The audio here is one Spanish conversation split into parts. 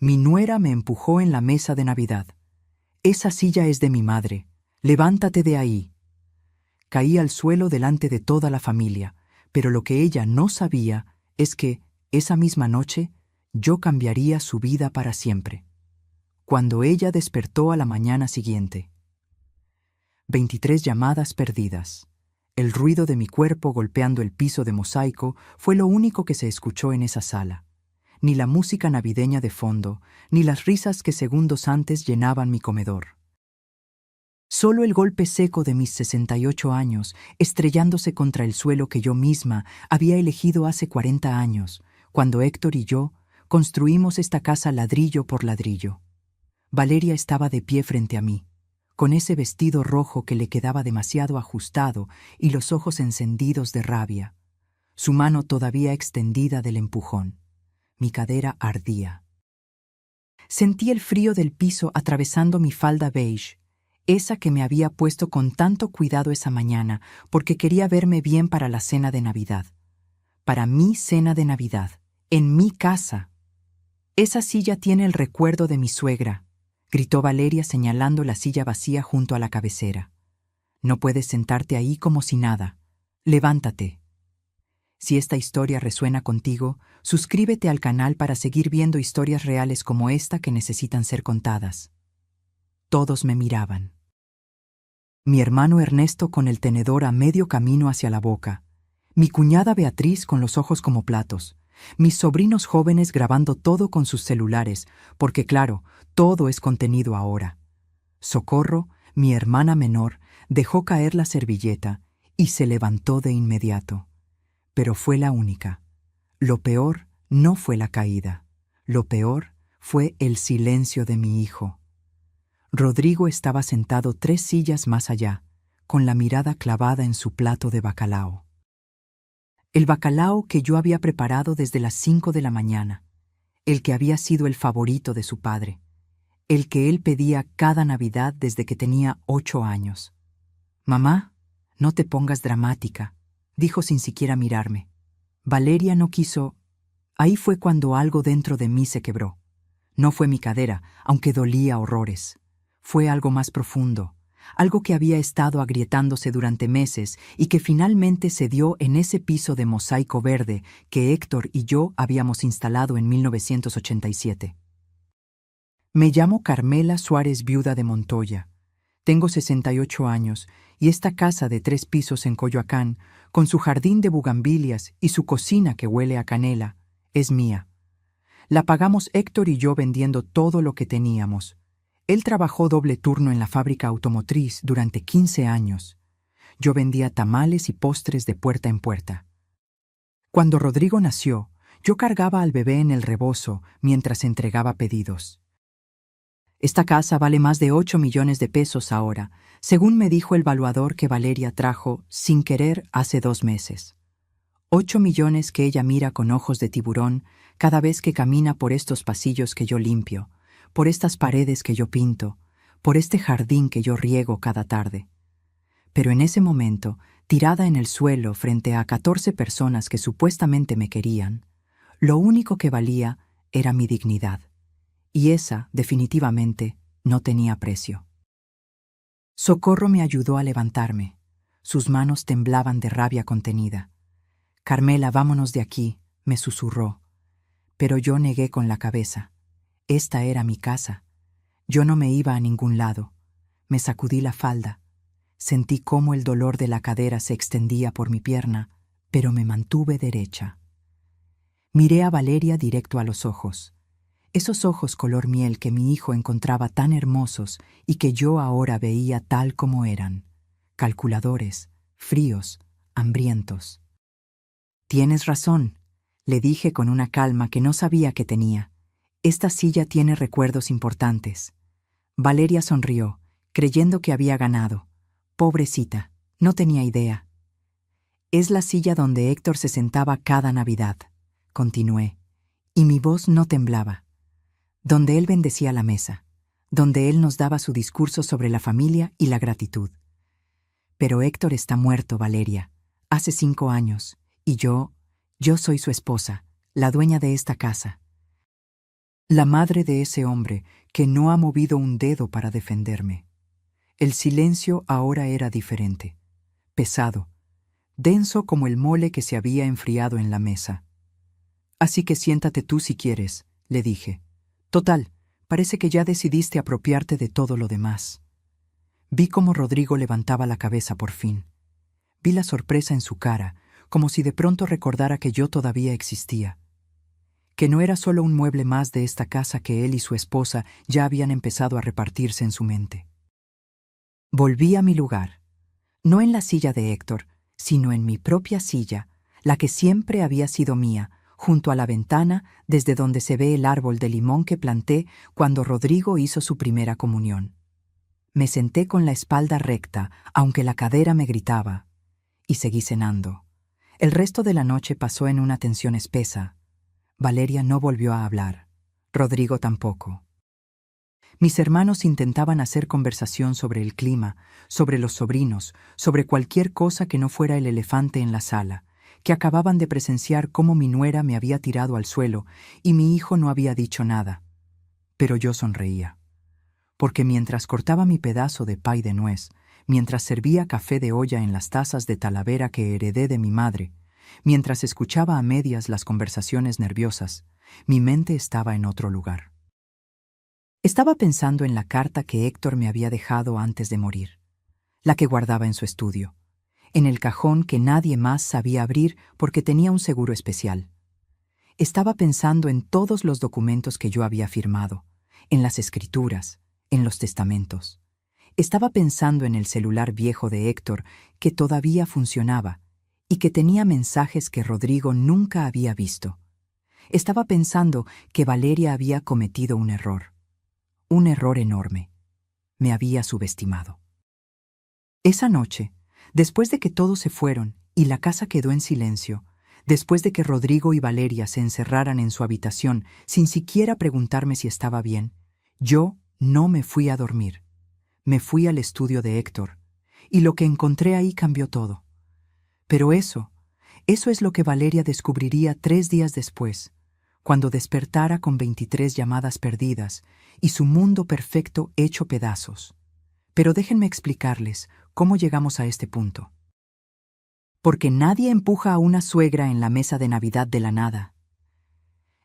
Mi nuera me empujó en la mesa de Navidad. Esa silla es de mi madre. Levántate de ahí. Caí al suelo delante de toda la familia, pero lo que ella no sabía es que, esa misma noche, yo cambiaría su vida para siempre. Cuando ella despertó a la mañana siguiente. 23 llamadas perdidas. El ruido de mi cuerpo golpeando el piso de mosaico fue lo único que se escuchó en esa sala. Ni la música navideña de fondo, ni las risas que segundos antes llenaban mi comedor. Solo el golpe seco de mis 68 años, estrellándose contra el suelo que yo misma había elegido hace 40 años, cuando Héctor y yo construimos esta casa ladrillo por ladrillo. Valeria estaba de pie frente a mí, con ese vestido rojo que le quedaba demasiado ajustado y los ojos encendidos de rabia, su mano todavía extendida del empujón. Mi cadera ardía. Sentí el frío del piso atravesando mi falda beige, esa que me había puesto con tanto cuidado esa mañana porque quería verme bien para la cena de Navidad. Para mi cena de Navidad, en mi casa. Esa silla tiene el recuerdo de mi suegra, gritó Valeria señalando la silla vacía junto a la cabecera. No puedes sentarte ahí como si nada. Levántate. Si esta historia resuena contigo, suscríbete al canal para seguir viendo historias reales como esta que necesitan ser contadas. Todos me miraban. Mi hermano Ernesto con el tenedor a medio camino hacia la boca, mi cuñada Beatriz con los ojos como platos, mis sobrinos jóvenes grabando todo con sus celulares, porque claro, todo es contenido ahora. Socorro, mi hermana menor, dejó caer la servilleta y se levantó de inmediato. Pero fue la única. Lo peor no fue la caída. Lo peor fue el silencio de mi hijo. Rodrigo estaba sentado 3 sillas más allá, con la mirada clavada en su plato de bacalao. El bacalao que yo había preparado desde las 5 de la mañana, el que había sido el favorito de su padre, el que él pedía cada Navidad desde que tenía 8 años. «Mamá, no te pongas dramática», dijo sin siquiera mirarme. Valeria no quiso. Ahí fue cuando algo dentro de mí se quebró. No fue mi cadera, aunque dolía horrores. Fue algo más profundo, algo que había estado agrietándose durante meses y que finalmente se dio en ese piso de mosaico verde que Héctor y yo habíamos instalado en 1987. Me llamo Carmela Suárez, viuda de Montoya. Tengo 68 años y esta casa de 3 pisos en Coyoacán, con su jardín de bugambilias y su cocina que huele a canela, es mía. La pagamos Héctor y yo vendiendo todo lo que teníamos. Él trabajó doble turno en la fábrica automotriz durante 15 años. Yo vendía tamales y postres de puerta en puerta. Cuando Rodrigo nació, yo cargaba al bebé en el rebozo mientras entregaba pedidos. Esta casa vale más de 8 millones de pesos ahora, según me dijo el valuador que Valeria trajo sin querer hace 2 meses. 8 millones que ella mira con ojos de tiburón cada vez que camina por estos pasillos que yo limpio, por estas paredes que yo pinto, por este jardín que yo riego cada tarde. Pero en ese momento, tirada en el suelo frente a 14 personas que supuestamente me querían, lo único que valía era mi dignidad. Y esa, definitivamente, no tenía precio. Socorro me ayudó a levantarme. Sus manos temblaban de rabia contenida. «Carmela, vámonos de aquí», me susurró. Pero yo negué con la cabeza. Esta era mi casa. Yo no me iba a ningún lado. Me sacudí la falda. Sentí cómo el dolor de la cadera se extendía por mi pierna, pero me mantuve derecha. Miré a Valeria directo a los ojos. Esos ojos color miel que mi hijo encontraba tan hermosos y que yo ahora veía tal como eran, calculadores, fríos, hambrientos. «Tienes razón», le dije con una calma que no sabía que tenía. «Esta silla tiene recuerdos importantes». Valeria sonrió, creyendo que había ganado. Pobrecita, no tenía idea. «Es la silla donde Héctor se sentaba cada Navidad», continué, y mi voz no temblaba. «Donde él bendecía la mesa, donde él nos daba su discurso sobre la familia y la gratitud. Pero Héctor está muerto, Valeria, hace 5 años, y yo soy su esposa, la dueña de esta casa. La madre de ese hombre que no ha movido un dedo para defenderme. El silencio ahora era diferente, pesado, denso como el mole que se había enfriado en la mesa. Así que siéntate tú si quieres, le dije. Total, parece que ya decidiste apropiarte de todo lo demás. Vi cómo Rodrigo levantaba la cabeza por fin. Vi la sorpresa en su cara, como si de pronto recordara que yo todavía existía. Que no era solo un mueble más de esta casa que él y su esposa ya habían empezado a repartirse en su mente. Volví a mi lugar, no en la silla de Héctor, sino en mi propia silla, la que siempre había sido mía, junto a la ventana desde donde se ve el árbol de limón que planté cuando Rodrigo hizo su primera comunión. Me senté con la espalda recta, aunque la cadera me gritaba, y seguí cenando. El resto de la noche pasó en una tensión espesa. Valeria no volvió a hablar. Rodrigo tampoco. Mis hermanos intentaban hacer conversación sobre el clima, sobre los sobrinos, sobre cualquier cosa que no fuera el elefante en la sala, que acababan de presenciar cómo mi nuera me había tirado al suelo y mi hijo no había dicho nada. Pero yo sonreía, porque mientras cortaba mi pedazo de pay de nuez, mientras servía café de olla en las tazas de talavera que heredé de mi madre, mientras escuchaba a medias las conversaciones nerviosas, mi mente estaba en otro lugar. Estaba pensando en la carta que Héctor me había dejado antes de morir, la que guardaba en su estudio, en el cajón que nadie más sabía abrir porque tenía un seguro especial. Estaba pensando en todos los documentos que yo había firmado, en las escrituras, en los testamentos. Estaba pensando en el celular viejo de Héctor que todavía funcionaba y que tenía mensajes que Rodrigo nunca había visto. Estaba pensando que Valeria había cometido un error enorme. Me había subestimado. Esa noche, después de que todos se fueron y la casa quedó en silencio, después de que Rodrigo y Valeria se encerraran en su habitación sin siquiera preguntarme si estaba bien, yo no me fui a dormir. Me fui al estudio de Héctor, y lo que encontré ahí cambió todo. Pero eso es lo que Valeria descubriría 3 días después, cuando despertara con 23 llamadas perdidas y su mundo perfecto hecho pedazos. Pero déjenme explicarles cómo llegamos a este punto. Porque nadie empuja a una suegra en la mesa de Navidad de la nada.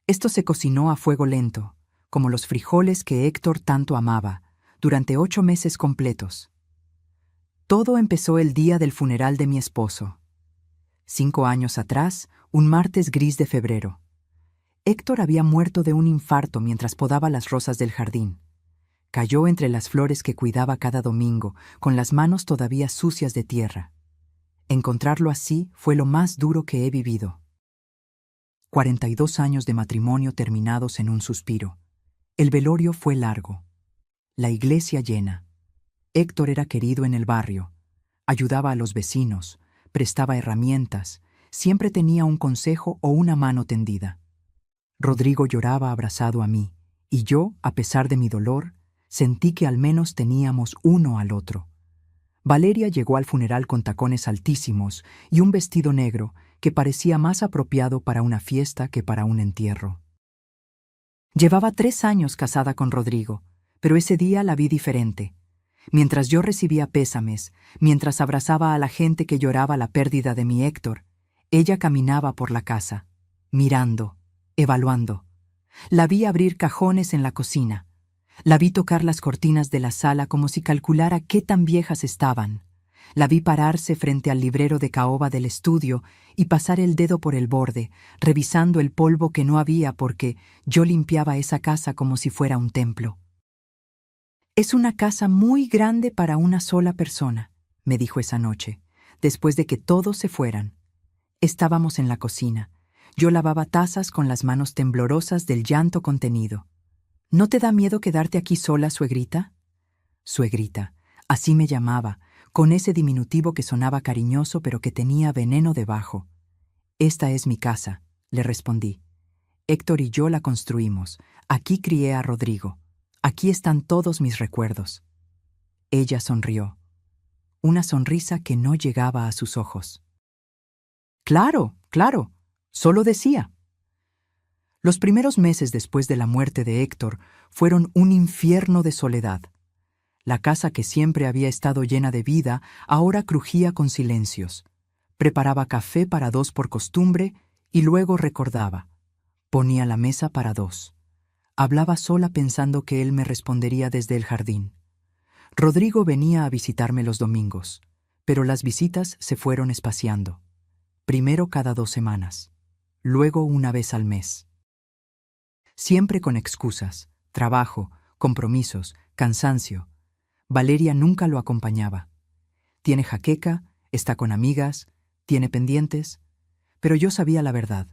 Esto se cocinó a fuego lento, como los frijoles que Héctor tanto amaba, durante 8 meses completos. Todo empezó el día del funeral de mi esposo. 5 años atrás, un martes gris de febrero. Héctor había muerto de un infarto mientras podaba las rosas del jardín. Cayó entre las flores que cuidaba cada domingo, con las manos todavía sucias de tierra. Encontrarlo así fue lo más duro que he vivido. 42 años de matrimonio terminados en un suspiro. El velorio fue largo. La iglesia llena. Héctor era querido en el barrio. Ayudaba a los vecinos, prestaba herramientas, siempre tenía un consejo o una mano tendida. Rodrigo lloraba abrazado a mí, y yo, a pesar de mi dolor, sentí que al menos teníamos uno al otro. Valeria llegó al funeral con tacones altísimos y un vestido negro que parecía más apropiado para una fiesta que para un entierro. Llevaba 3 años casada con Rodrigo, pero ese día la vi diferente. Mientras yo recibía pésames, mientras abrazaba a la gente que lloraba la pérdida de mi Héctor, ella caminaba por la casa, mirando, evaluando. La vi abrir cajones en la cocina. La vi tocar las cortinas de la sala como si calculara qué tan viejas estaban. La vi pararse frente al librero de caoba del estudio y pasar el dedo por el borde, revisando el polvo que no había porque yo limpiaba esa casa como si fuera un templo. «Es una casa muy grande para una sola persona», me dijo esa noche, después de que todos se fueran. Estábamos en la cocina. Yo lavaba tazas con las manos temblorosas del llanto contenido. «¿No te da miedo quedarte aquí sola, suegrita?» Suegrita, así me llamaba, con ese diminutivo que sonaba cariñoso pero que tenía veneno debajo. «Esta es mi casa», le respondí. «Héctor y yo la construimos. Aquí crié a Rodrigo. Aquí están todos mis recuerdos». Ella sonrió, una sonrisa que no llegaba a sus ojos. «Claro, claro, solo decía». Los primeros meses después de la muerte de Héctor fueron un infierno de soledad. La casa que siempre había estado llena de vida ahora crujía con silencios. Preparaba café para dos por costumbre y luego recordaba. Ponía la mesa para dos. Hablaba sola pensando que él me respondería desde el jardín. Rodrigo venía a visitarme los domingos, pero las visitas se fueron espaciando. Primero cada 2 semanas, luego una vez al mes. Siempre con excusas, trabajo, compromisos, cansancio. Valeria nunca lo acompañaba. Tiene jaqueca, está con amigas, tiene pendientes, pero yo sabía la verdad.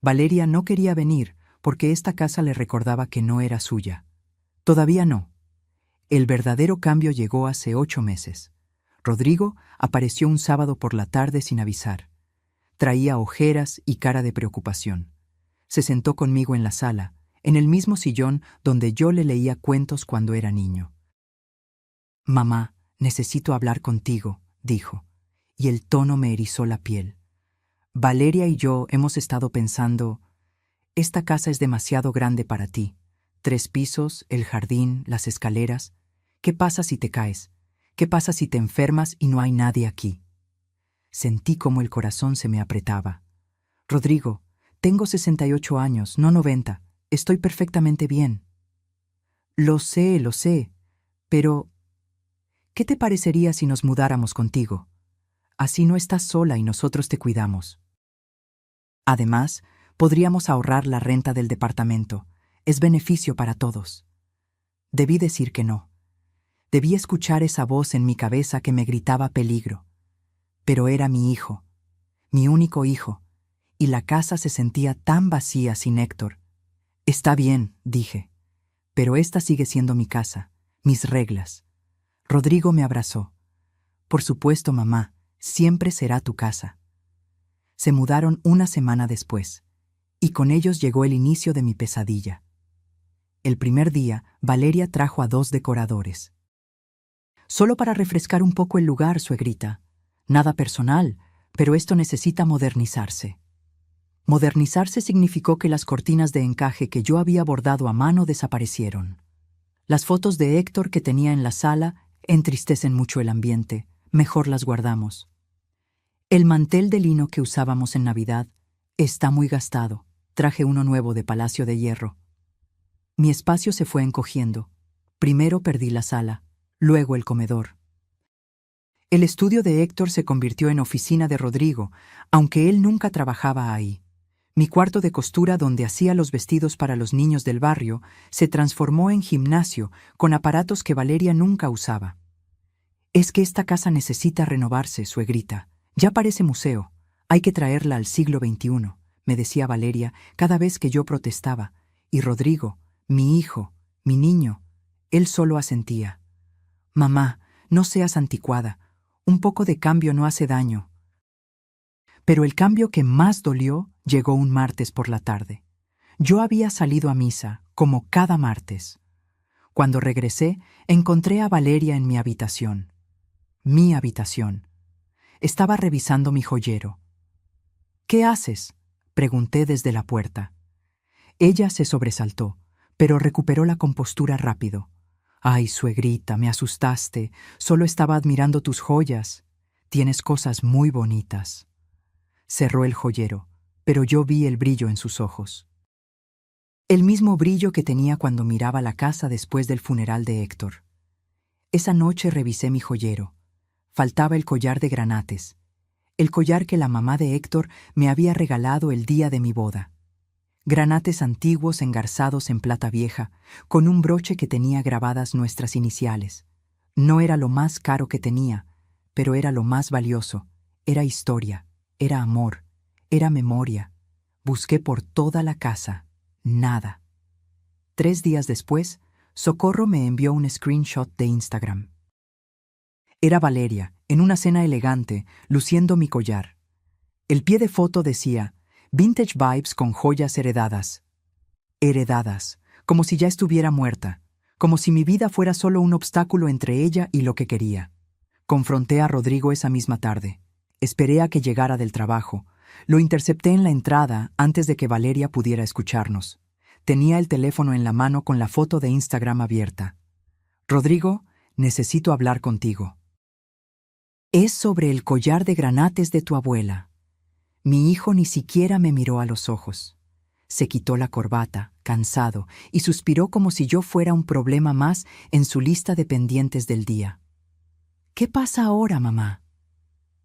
Valeria no quería venir porque esta casa le recordaba que no era suya. Todavía no. El verdadero cambio llegó hace 8 meses. Rodrigo apareció un sábado por la tarde sin avisar. Traía ojeras y cara de preocupación. Se sentó conmigo en la sala, en el mismo sillón donde yo le leía cuentos cuando era niño. «Mamá, necesito hablar contigo», dijo, y el tono me erizó la piel. «Valeria y yo hemos estado pensando, esta casa es demasiado grande para ti. 3 pisos, el jardín, las escaleras. ¿Qué pasa si te caes? ¿Qué pasa si te enfermas y no hay nadie aquí?» Sentí como el corazón se me apretaba. «Rodrigo, tengo 68 años, no 90. Estoy perfectamente bien». Lo sé, pero ¿qué te parecería si nos mudáramos contigo? Así no estás sola y nosotros te cuidamos. Además, podríamos ahorrar la renta del departamento. Es beneficio para todos». Debí decir que no. Debí escuchar esa voz en mi cabeza que me gritaba peligro. Pero era mi hijo, mi único hijo, y la casa se sentía tan vacía sin Héctor. «Está bien», dije, «pero esta sigue siendo mi casa, mis reglas». Rodrigo me abrazó. «Por supuesto, mamá, siempre será tu casa». Se mudaron una semana después, y con ellos llegó el inicio de mi pesadilla. El primer día, Valeria trajo a 2 decoradores. «Solo para refrescar un poco el lugar, suegrita. Nada personal, pero esto necesita modernizarse». Modernizarse significó que las cortinas de encaje que yo había bordado a mano desaparecieron. Las fotos de Héctor que tenía en la sala entristecen mucho el ambiente, mejor las guardamos. El mantel de lino que usábamos en Navidad está muy gastado. Traje uno nuevo de Palacio de Hierro. Mi espacio se fue encogiendo. Primero perdí la sala, luego el comedor. El estudio de Héctor se convirtió en oficina de Rodrigo, aunque él nunca trabajaba ahí. Mi cuarto de costura, donde hacía los vestidos para los niños del barrio, se transformó en gimnasio con aparatos que Valeria nunca usaba. «Es que esta casa necesita renovarse, suegrita. Ya parece museo. Hay que traerla al siglo XXI», me decía Valeria cada vez que yo protestaba, y Rodrigo, mi hijo, mi niño, él solo asentía. «Mamá, no seas anticuada. Un poco de cambio no hace daño». Pero el cambio que más dolió llegó un martes por la tarde. Yo había salido a misa, como cada martes. Cuando regresé, encontré a Valeria en mi habitación. Mi habitación. Estaba revisando mi joyero. «¿Qué haces?», pregunté desde la puerta. Ella se sobresaltó, pero recuperó la compostura rápido. «Ay, suegrita, me asustaste. Solo estaba admirando tus joyas. Tienes cosas muy bonitas». Cerró el joyero, pero yo vi el brillo en sus ojos. El mismo brillo que tenía cuando miraba la casa después del funeral de Héctor. Esa noche revisé mi joyero. Faltaba el collar de granates, el collar que la mamá de Héctor me había regalado el día de mi boda. Granates antiguos engarzados en plata vieja, con un broche que tenía grabadas nuestras iniciales. No era lo más caro que tenía, pero era lo más valioso. Era historia, era amor, era memoria. Busqué por toda la casa. Nada. 3 días después, Socorro me envió un screenshot de Instagram. Era Valeria, en una cena elegante, luciendo mi collar. El pie de foto decía, «Vintage vibes con joyas heredadas». Heredadas, como si ya estuviera muerta, como si mi vida fuera solo un obstáculo entre ella y lo que quería. Confronté a Rodrigo esa misma tarde. Esperé a que llegara del trabajo, Lo intercepté en la entrada antes de que Valeria pudiera escucharnos. Tenía el teléfono en la mano con la foto de Instagram abierta. Rodrigo, necesito hablar contigo. Es sobre el collar de granates de tu abuela. Mi hijo ni siquiera me miró a los ojos. Se quitó la corbata, cansado, y suspiró como si yo fuera un problema más en su lista de pendientes del día. ¿Qué pasa ahora, mamá?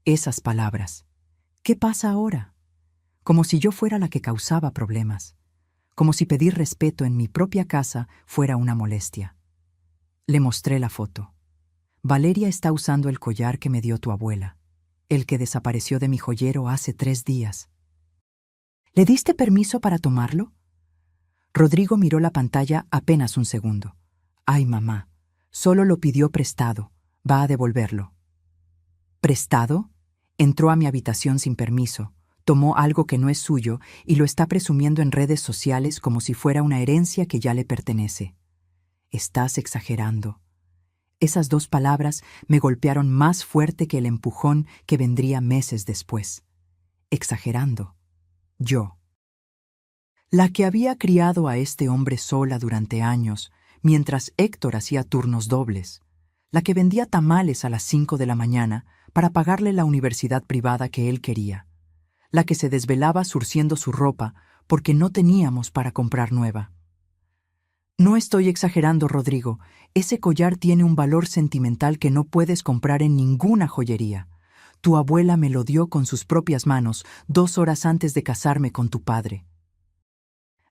Esas palabras. ¿Qué pasa ahora? Como si yo fuera la que causaba problemas. Como si pedir respeto en mi propia casa fuera una molestia. Le mostré la foto. Valeria está usando el collar que me dio tu abuela, el que desapareció de mi joyero hace 3 días. ¿Le diste permiso para tomarlo? Rodrigo miró la pantalla apenas un segundo. Ay, mamá, solo lo pidió prestado. Va a devolverlo. ¿Prestado? Entró a mi habitación sin permiso, tomó algo que no es suyo y lo está presumiendo en redes sociales como si fuera una herencia que ya le pertenece. Estás exagerando. Esas 2 palabras me golpearon más fuerte que el empujón que vendría meses después. Exagerando. Yo. La que había criado a este hombre sola durante años, mientras Héctor hacía turnos dobles. La que vendía tamales a las 5 de la mañana para pagarle la universidad privada que él quería. La que se desvelaba surciendo su ropa porque no teníamos para comprar nueva. No estoy exagerando, Rodrigo. Ese collar tiene un valor sentimental que no puedes comprar en ninguna joyería. Tu abuela me lo dio con sus propias manos 2 horas antes de casarme con tu padre.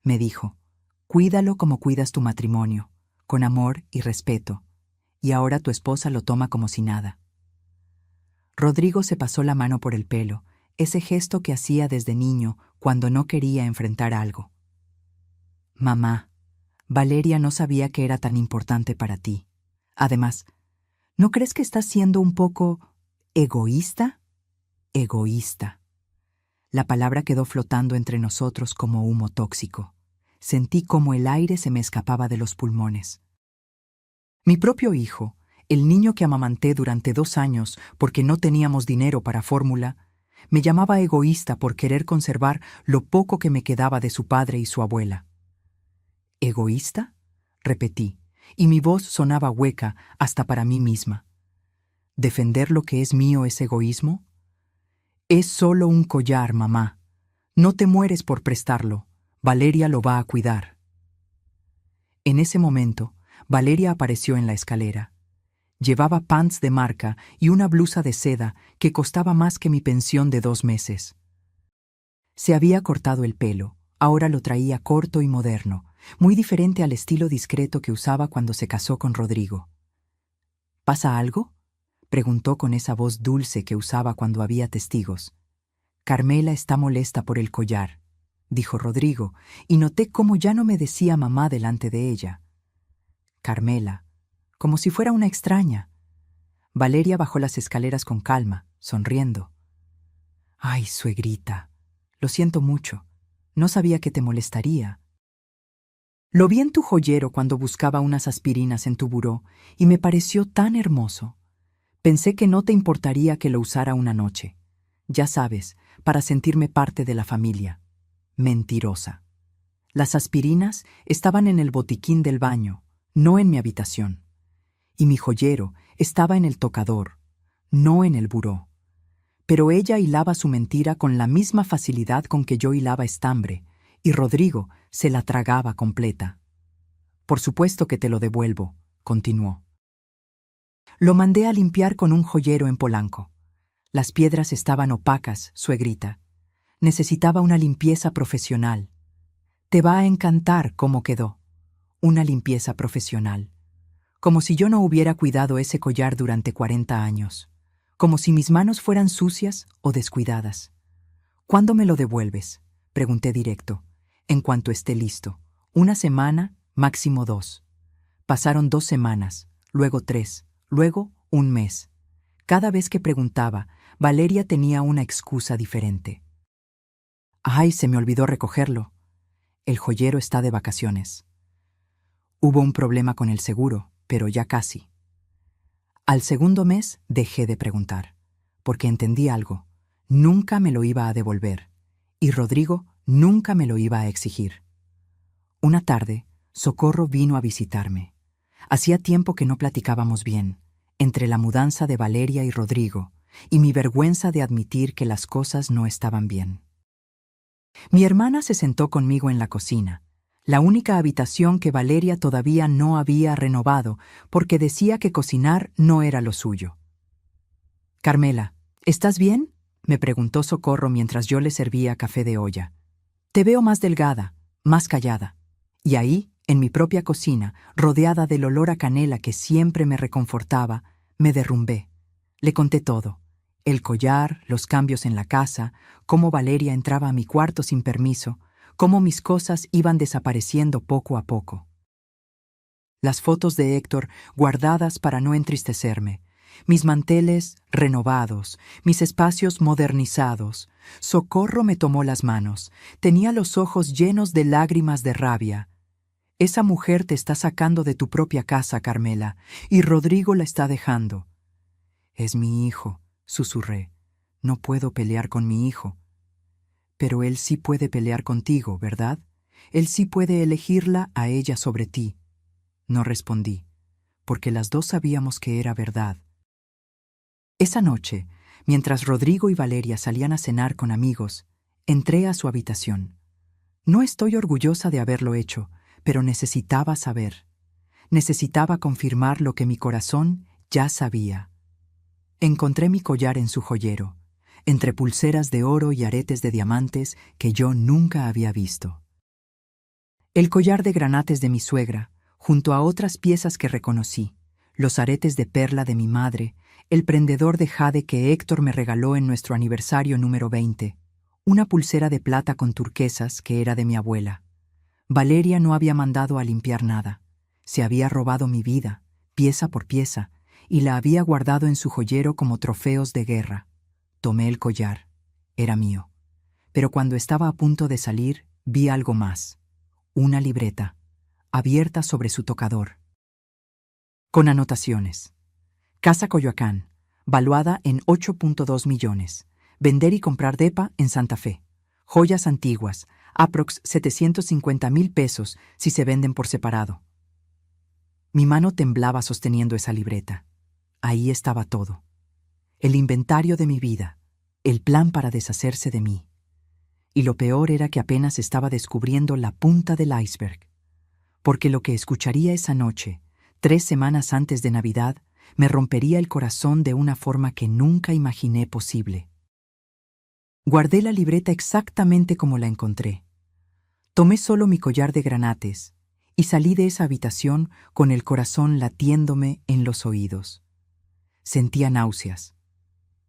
Me dijo, cuídalo como cuidas tu matrimonio, con amor y respeto. Y ahora tu esposa lo toma como si nada. Rodrigo se pasó la mano por el pelo, ese gesto que hacía desde niño cuando no quería enfrentar algo. Mamá, Valeria no sabía que era tan importante para ti. Además, ¿no crees que estás siendo un poco egoísta? Egoísta. La palabra quedó flotando entre nosotros como humo tóxico. Sentí como el aire se me escapaba de los pulmones. Mi propio hijo, el niño que amamanté durante 2 años porque no teníamos dinero para fórmula, me llamaba egoísta por querer conservar lo poco que me quedaba de su padre y su abuela. ¿Egoísta? Repetí, y mi voz sonaba hueca hasta para mí misma. ¿Defender lo que es mío es egoísmo? Es solo un collar, mamá. No te mueres por prestarlo. Valeria lo va a cuidar. En ese momento, Valeria apareció en la escalera. Llevaba pants de marca y una blusa de seda que costaba más que mi pensión de 2 meses. Se había cortado el pelo, ahora lo traía corto y moderno, muy diferente al estilo discreto que usaba cuando se casó con Rodrigo. ¿Pasa algo?, preguntó con esa voz dulce que usaba cuando había testigos. Carmela está molesta por el collar, dijo Rodrigo, y noté cómo ya no me decía mamá delante de ella. Carmela, como si fuera una extraña. Valeria bajó las escaleras con calma, sonriendo. Ay, suegrita, lo siento mucho. No sabía que te molestaría. Lo vi en tu joyero cuando buscaba unas aspirinas en tu buró y me pareció tan hermoso. Pensé que no te importaría que lo usara una noche. Ya sabes, para sentirme parte de la familia. Mentirosa. Las aspirinas estaban en el botiquín del baño, no en mi habitación. Y mi joyero estaba en el tocador, no en el buró. Pero ella hilaba su mentira con la misma facilidad con que yo hilaba estambre, y Rodrigo se la tragaba completa. Por supuesto que te lo devuelvo, continuó. Lo mandé a limpiar con un joyero en Polanco. Las piedras estaban opacas, suegrita. Necesitaba una limpieza profesional. Te va a encantar cómo quedó. Una limpieza profesional. Como si yo no hubiera cuidado ese collar durante 40 años. Como si mis manos fueran sucias o descuidadas. ¿Cuándo me lo devuelves?, pregunté directo. En cuanto esté listo. 1 semana, máximo 2. Pasaron 2 semanas, luego 3, luego 1 mes. Cada vez que preguntaba, Valeria tenía una excusa diferente. Ay, se me olvidó recogerlo. El joyero está de vacaciones. Hubo un problema con el seguro, pero ya casi. Al segundo mes dejé de preguntar, porque entendí algo. nunca me lo iba a devolver, y Rodrigo nunca me lo iba a exigir. Una tarde, Socorro vino a visitarme. Hacía tiempo que no platicábamos bien, entre la mudanza de Valeria y Rodrigo, y mi vergüenza de admitir que las cosas no estaban bien. Mi hermana se sentó conmigo en la cocina, la única habitación que Valeria todavía no había renovado porque decía que cocinar no era lo suyo. «Carmela, ¿estás bien?», me preguntó Socorro mientras yo le servía café de olla. «Te veo más delgada, más callada». Y ahí, en mi propia cocina, rodeada del olor a canela que siempre me reconfortaba, me derrumbé. Le conté todo: el collar, los cambios en la casa, cómo Valeria entraba a mi cuarto sin permiso, cómo mis cosas iban desapareciendo poco a poco. Las fotos de Héctor guardadas para no entristecerme, mis manteles renovados, mis espacios modernizados. Socorro me tomó las manos. Tenía los ojos llenos de lágrimas de rabia. «Esa mujer te está sacando de tu propia casa, Carmela, y Rodrigo la está dejando». «Es mi hijo», susurré. «No puedo pelear con mi hijo». «Pero él sí puede pelear contigo, ¿verdad? Él sí puede elegirla a ella sobre ti». No respondí, porque las dos sabíamos que era verdad. Esa noche, mientras Rodrigo y Valeria salían a cenar con amigos, entré a su habitación. No estoy orgullosa de haberlo hecho, pero necesitaba saber. Necesitaba confirmar lo que mi corazón ya sabía. Encontré mi collar en su joyero, entre pulseras de oro y aretes de diamantes que yo nunca había visto. El collar de granates de mi suegra, junto a otras piezas que reconocí, los aretes de perla de mi madre, el prendedor de jade que Héctor me regaló en nuestro aniversario número 20, una pulsera de plata con turquesas que era de mi abuela. Valeria no había mandado a limpiar nada. Se había robado mi vida, pieza por pieza, y la había guardado en su joyero como trofeos de guerra. Tomé el collar. Era mío. Pero cuando estaba a punto de salir, vi algo más. Una libreta, abierta sobre su tocador, con anotaciones. Casa Coyoacán, valuada en 8.2 millones. Vender y comprar depa en Santa Fe. Joyas antiguas, aprox 750,000 pesos si se venden por separado. Mi mano temblaba sosteniendo esa libreta. Ahí estaba todo. El inventario de mi vida, el plan para deshacerse de mí. Y lo peor era que apenas estaba descubriendo la punta del iceberg. Porque lo que escucharía esa noche, 3 semanas antes de Navidad, me rompería el corazón de una forma que nunca imaginé posible. Guardé la libreta exactamente como la encontré. Tomé solo mi collar de granates y salí de esa habitación con el corazón latiéndome en los oídos. Sentía náuseas.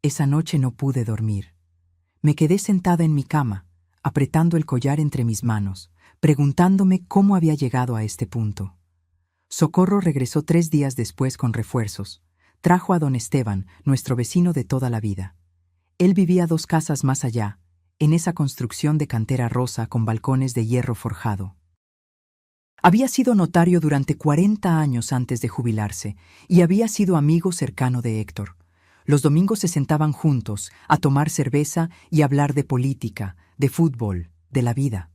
Esa noche no pude dormir. Me quedé sentada en mi cama, apretando el collar entre mis manos, preguntándome cómo había llegado a este punto. Socorro regresó 3 días después con refuerzos. Trajo a don Esteban, nuestro vecino de toda la vida. Él vivía 2 casas más allá, en esa construcción de cantera rosa con balcones de hierro forjado. Había sido notario durante 40 años antes de jubilarse y había sido amigo cercano de Héctor. Los domingos se sentaban juntos a tomar cerveza y hablar de política, de fútbol, de la vida.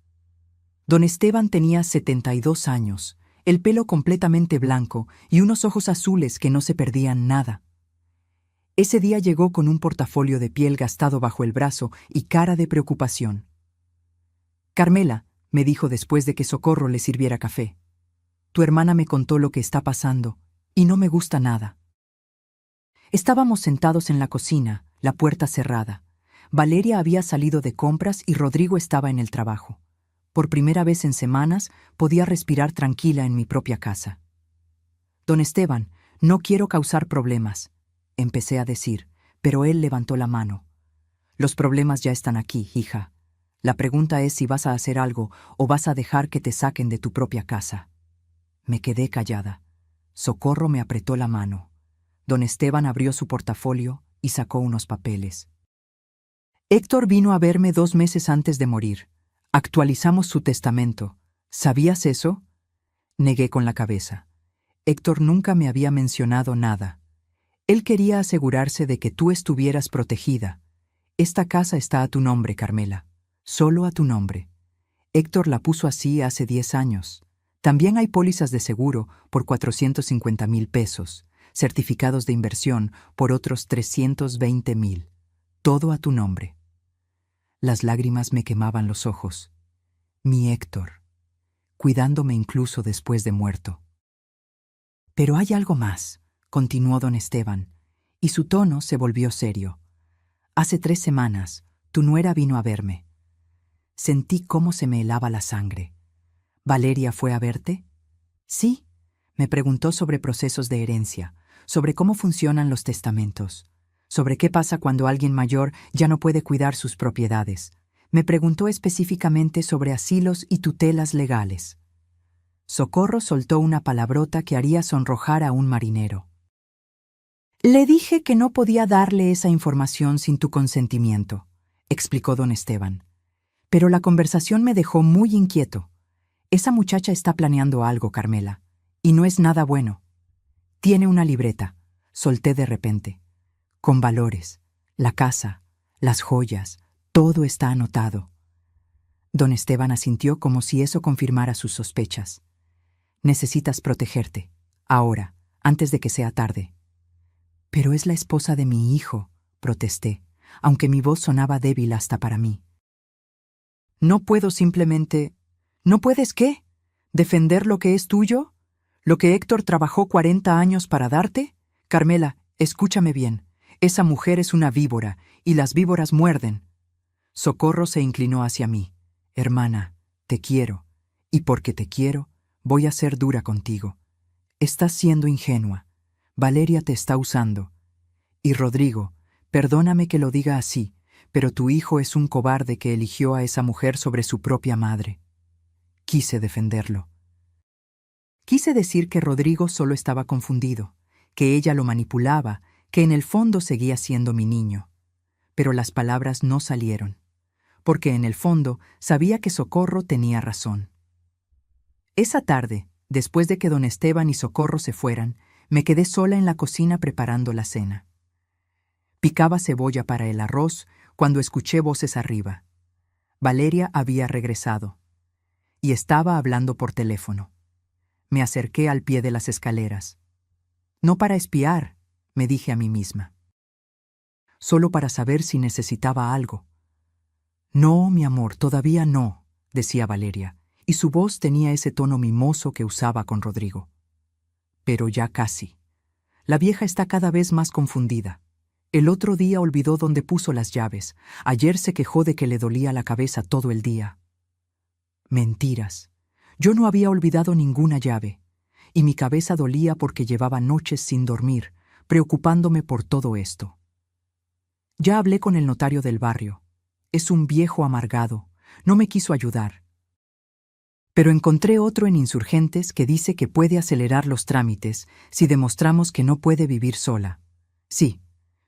Don Esteban tenía 72 años, el pelo completamente blanco y unos ojos azules que no se perdían nada. Ese día llegó con un portafolio de piel gastado bajo el brazo y cara de preocupación. «Carmela», me dijo después de que Socorro le sirviera café, «tu hermana me contó lo que está pasando y no me gusta nada». Estábamos sentados en la cocina, la puerta cerrada. Valeria había salido de compras y Rodrigo estaba en el trabajo. Por primera vez en semanas podía respirar tranquila en mi propia casa. «Don Esteban, no quiero causar problemas», empecé a decir, pero él levantó la mano. «Los problemas ya están aquí, hija. La pregunta es si vas a hacer algo o vas a dejar que te saquen de tu propia casa». Me quedé callada. Socorro me apretó la mano. Don Esteban abrió su portafolio y sacó unos papeles. «Héctor vino a verme 2 meses antes de morir. Actualizamos su testamento. ¿Sabías eso?». Negué con la cabeza. Héctor nunca me había mencionado nada. Él quería asegurarse de que tú estuvieras protegida. Esta casa está a tu nombre, Carmela. Solo a tu nombre. Héctor la puso así hace 10 años. También hay pólizas de seguro por 450,000 pesos, certificados de inversión por otros 320,000. Todo a tu nombre. Las lágrimas me quemaban los ojos. Mi Héctor, cuidándome incluso después de muerto. Pero hay algo más, continuó don Esteban, y su tono se volvió serio. Hace 3 semanas, tu nuera vino a verme. Sentí cómo se me helaba la sangre. ¿Valeria fue a verte? Sí. Me preguntó sobre procesos de herencia, sobre cómo funcionan los testamentos, sobre qué pasa cuando alguien mayor ya no puede cuidar sus propiedades. Me preguntó específicamente sobre asilos y tutelas legales. Socorro soltó una palabrota que haría sonrojar a un marinero. Le dije que no podía darle esa información sin tu consentimiento, explicó don Esteban. Pero la conversación me dejó muy inquieto. Esa muchacha está planeando algo, Carmela, y no es nada bueno. Tiene una libreta, solté de repente, con valores, la casa, las joyas, todo está anotado. Don Esteban asintió como si eso confirmara sus sospechas. Necesitas protegerte, ahora, antes de que sea tarde. Pero es la esposa de mi hijo, protesté, aunque mi voz sonaba débil hasta para mí. No puedo simplemente... ¿No puedes qué? ¿Defender lo que es tuyo? ¿Lo que Héctor trabajó 40 años para darte? Carmela, escúchame bien. Esa mujer es una víbora, y las víboras muerden. Socorro se inclinó hacia mí. Hermana, te quiero, y porque te quiero, voy a ser dura contigo. Estás siendo ingenua. Valeria te está usando. Y Rodrigo, perdóname que lo diga así, pero tu hijo es un cobarde que eligió a esa mujer sobre su propia madre. Quise defenderlo. Quise decir que Rodrigo solo estaba confundido, que ella lo manipulaba, que en el fondo seguía siendo mi niño. Pero las palabras no salieron, porque en el fondo sabía que Socorro tenía razón. Esa tarde, después de que don Esteban y Socorro se fueran, me quedé sola en la cocina preparando la cena. Picaba cebolla para el arroz cuando escuché voces arriba. Valeria había regresado y estaba hablando por teléfono. Me acerqué al pie de las escaleras. No para espiar, me dije a mí misma. Solo para saber si necesitaba algo. No, mi amor, todavía no, decía Valeria, y su voz tenía ese tono mimoso que usaba con Rodrigo. Pero ya casi. La vieja está cada vez más confundida. El otro día olvidó dónde puso las llaves. Ayer se quejó de que le dolía la cabeza todo el día. Mentiras. Yo no había olvidado ninguna llave, y mi cabeza dolía porque llevaba noches sin dormir, preocupándome por todo esto. Ya hablé con el notario del barrio. Es un viejo amargado. No me quiso ayudar. Pero encontré otro en Insurgentes que dice que puede acelerar los trámites si demostramos que no puede vivir sola. Sí,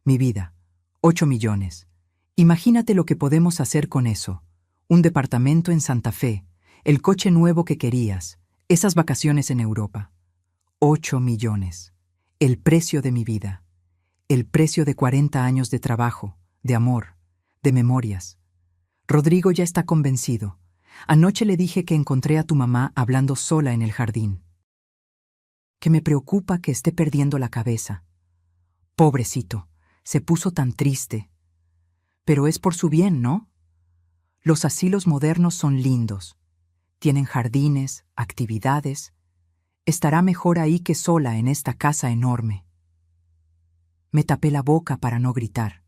mi vida. 8 millones. Imagínate lo que podemos hacer con eso. Un departamento en Santa Fe, el coche nuevo que querías, esas vacaciones en Europa. 8 millones. El precio de mi vida. El precio de 40 años de trabajo, de amor, de memorias. Rodrigo ya está convencido. Anoche le dije que encontré a tu mamá hablando sola en el jardín. Que me preocupa que esté perdiendo la cabeza. Pobrecito, se puso tan triste. Pero es por su bien, ¿no? Los asilos modernos son lindos. Tienen jardines, actividades. Estará mejor ahí que sola en esta casa enorme. Me tapé la boca para no gritar,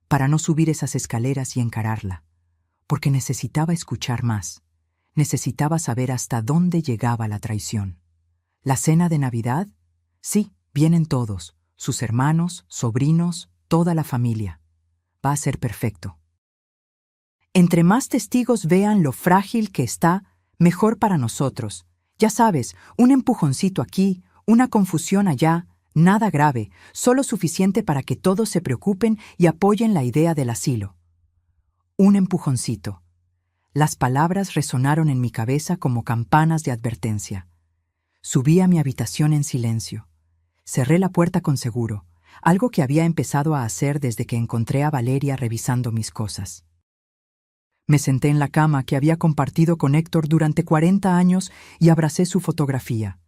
para no subir esas escaleras y encararla, porque necesitaba escuchar más. Necesitaba saber hasta dónde llegaba la traición. ¿La cena de Navidad? Sí, vienen todos, sus hermanos, sobrinos, toda la familia. Va a ser perfecto. Entre más testigos vean lo frágil que está, mejor para nosotros. Ya sabes, un empujoncito aquí, una confusión allá, nada grave, solo suficiente para que todos se preocupen y apoyen la idea del asilo. Un empujoncito. Las palabras resonaron en mi cabeza como campanas de advertencia. Subí a mi habitación en silencio. Cerré la puerta con seguro. algo que había empezado a hacer desde que encontré a Valeria revisando mis cosas. Me senté en la cama que había compartido con Héctor durante 40 años y abracé su fotografía.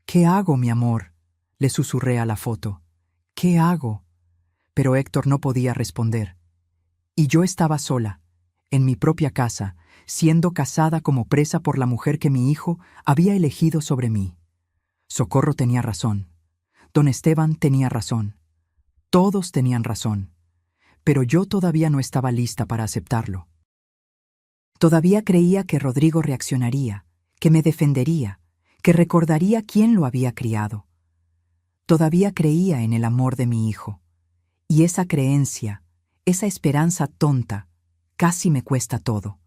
«¿Qué hago, mi amor?», le susurré a la foto. «¿Qué hago?». Pero Héctor no podía responder. Y yo estaba sola, en mi propia casa, siendo casada como presa por la mujer que mi hijo había elegido sobre mí. Socorro tenía razón. Don Esteban tenía razón. Todos tenían razón. Pero yo todavía no estaba lista para aceptarlo. Todavía creía que Rodrigo reaccionaría, que me defendería, que recordaría quién lo había criado. Todavía creía en el amor de mi hijo. Y esa creencia, esa esperanza tonta, casi me cuesta todo.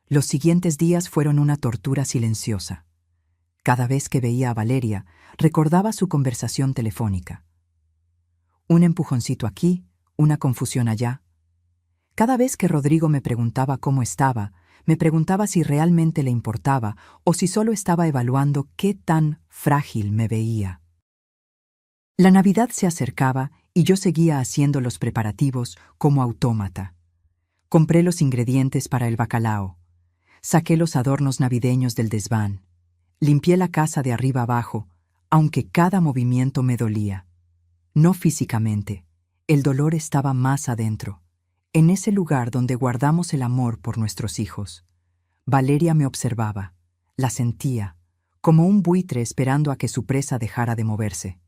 Los siguientes días fueron una tortura silenciosa. Cada vez que veía a Valeria, recordaba su conversación telefónica. Un empujoncito aquí, una confusión allá. Cada vez que Rodrigo me preguntaba cómo estaba, me preguntaba si realmente le importaba o si solo estaba evaluando qué tan frágil me veía. La Navidad se acercaba y yo seguía haciendo los preparativos como autómata. Compré los ingredientes para el bacalao. Saqué los adornos navideños del desván. Limpié la casa de arriba abajo, aunque cada movimiento me dolía. No físicamente, el dolor estaba más adentro, en ese lugar donde guardamos el amor por nuestros hijos. Valeria me observaba, la sentía, como un buitre esperando a que su presa dejara de moverse.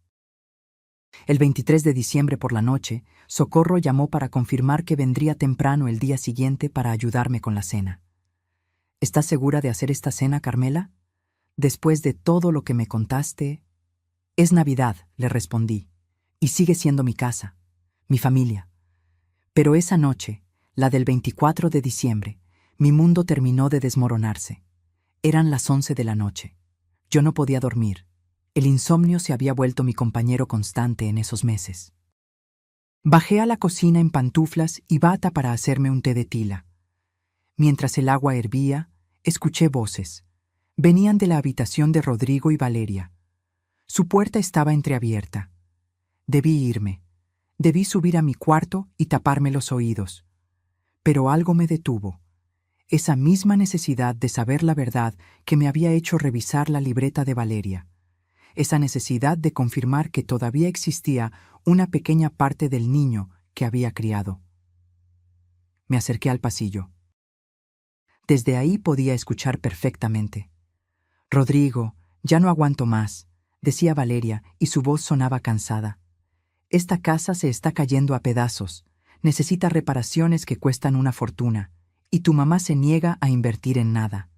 El 23 de diciembre por la noche, Socorro llamó para confirmar que vendría temprano el día siguiente para ayudarme con la cena. «¿Estás segura de hacer esta cena, Carmela? Después de todo lo que me contaste...». «Es Navidad», le respondí, «y sigue siendo mi casa, mi familia». Pero esa noche, la del 24 de diciembre, mi mundo terminó de desmoronarse. Eran las 11 de la noche. Yo no podía dormir. El insomnio se había vuelto mi compañero constante en esos meses. Bajé a la cocina en pantuflas y bata para hacerme un té de tila. Mientras el agua hervía, escuché voces. Venían de la habitación de Rodrigo y Valeria. Su puerta estaba entreabierta. Debí irme. Debí subir a mi cuarto y taparme los oídos. Pero algo me detuvo. Esa misma necesidad de saber la verdad que me había hecho revisar la libreta de Valeria. Esa necesidad de confirmar que todavía existía una pequeña parte del niño que había criado. Me acerqué al pasillo. Desde ahí podía escuchar perfectamente. «Rodrigo, ya no aguanto más», decía Valeria, y su voz sonaba cansada. «Esta casa se está cayendo a pedazos. Necesita reparaciones que cuestan una fortuna, y tu mamá se niega a invertir en nada».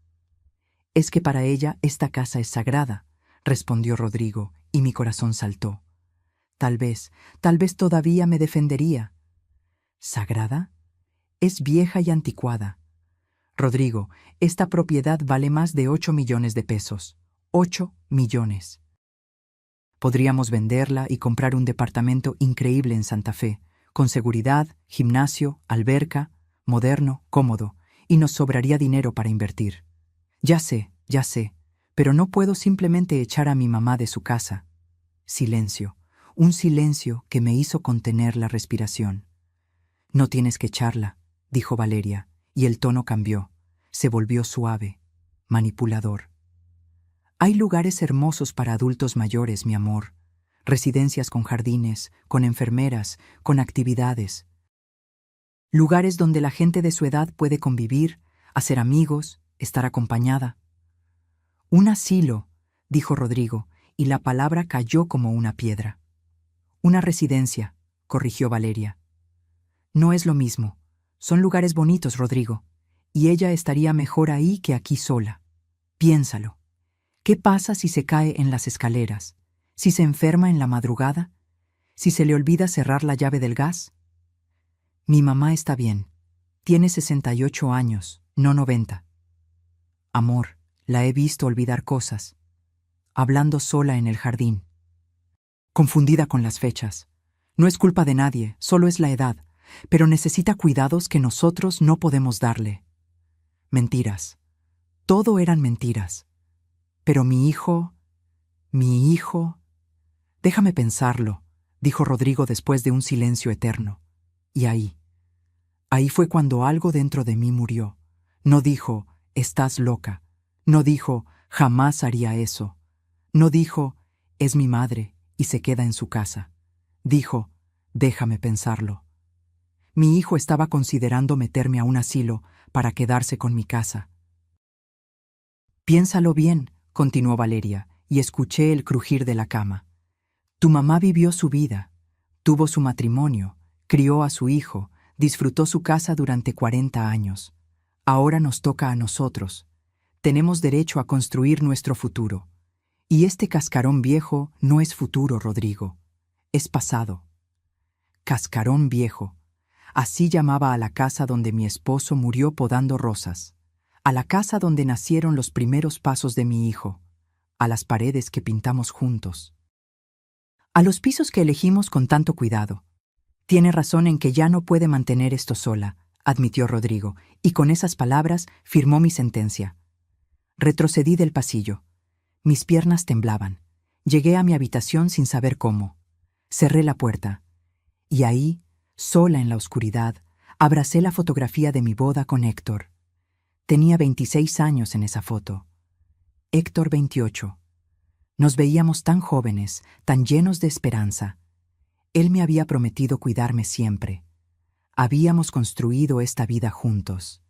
«Es que para ella esta casa es sagrada», respondió Rodrigo, y mi corazón saltó. Tal vez todavía me defendería. ¿Sagrada? Es vieja y anticuada. Rodrigo, esta propiedad vale más de 8 millones de pesos. 8 millones. Podríamos venderla y comprar un departamento increíble en Santa Fe, con seguridad, gimnasio, alberca, moderno, cómodo, y nos sobraría dinero para invertir. Ya sé, pero no puedo simplemente echar a mi mamá de su casa. Silencio, un silencio que me hizo contener la respiración. «No tienes que echarla», dijo Valeria, y el tono cambió. Se volvió suave, manipulador. «Hay lugares hermosos para adultos mayores, mi amor. Residencias con jardines, con enfermeras, con actividades. Lugares donde la gente de su edad puede convivir, hacer amigos, estar acompañada». «Un asilo», dijo Rodrigo, y la palabra cayó como una piedra. «Una residencia», corrigió Valeria. «No es lo mismo. Son lugares bonitos, Rodrigo, y ella estaría mejor ahí que aquí sola. Piénsalo. ¿Qué pasa si se cae en las escaleras? ¿Si se enferma en la madrugada? ¿Si se le olvida cerrar la llave del gas? Mi mamá está bien. Tiene 68 años, no 90. Amor, la he visto olvidar cosas. Hablando sola en el jardín. Confundida con las fechas. No es culpa de nadie, solo es la edad, pero necesita cuidados que nosotros no podemos darle. Mentiras. Todo eran mentiras. Pero mi hijo... Déjame pensarlo, dijo Rodrigo después de un silencio eterno. Y ahí fue cuando algo dentro de mí murió. No dijo, estás loca. No dijo, jamás haría eso. No dijo, es mi madre y se queda en su casa. Dijo, déjame pensarlo. Mi hijo estaba considerando meterme a un asilo para quedarse con mi casa. Piénsalo bien, continuó Valeria, y escuché el crujir de la cama. Tu mamá vivió su vida, tuvo su matrimonio, crió a su hijo, disfrutó su casa durante 40 años. Ahora nos toca a nosotros. Tenemos derecho a construir nuestro futuro. Y este cascarón viejo no es futuro, Rodrigo. Es pasado. Cascarón viejo. Así llamaba a la casa donde mi esposo murió podando rosas, a la casa donde nacieron los primeros pasos de mi hijo, a las paredes que pintamos juntos, a los pisos que elegimos con tanto cuidado. Tiene razón en que ya no puede mantener esto sola, admitió Rodrigo, y con esas palabras firmó mi sentencia. Retrocedí del pasillo. Mis piernas temblaban. Llegué a mi habitación sin saber cómo. Cerré la puerta. Y ahí, sola en la oscuridad, abracé la fotografía de mi boda con Héctor. Tenía 26 años en esa foto. Héctor 28. Nos veíamos tan jóvenes, tan llenos de esperanza. Él me había prometido cuidarme siempre. Habíamos construido esta vida juntos.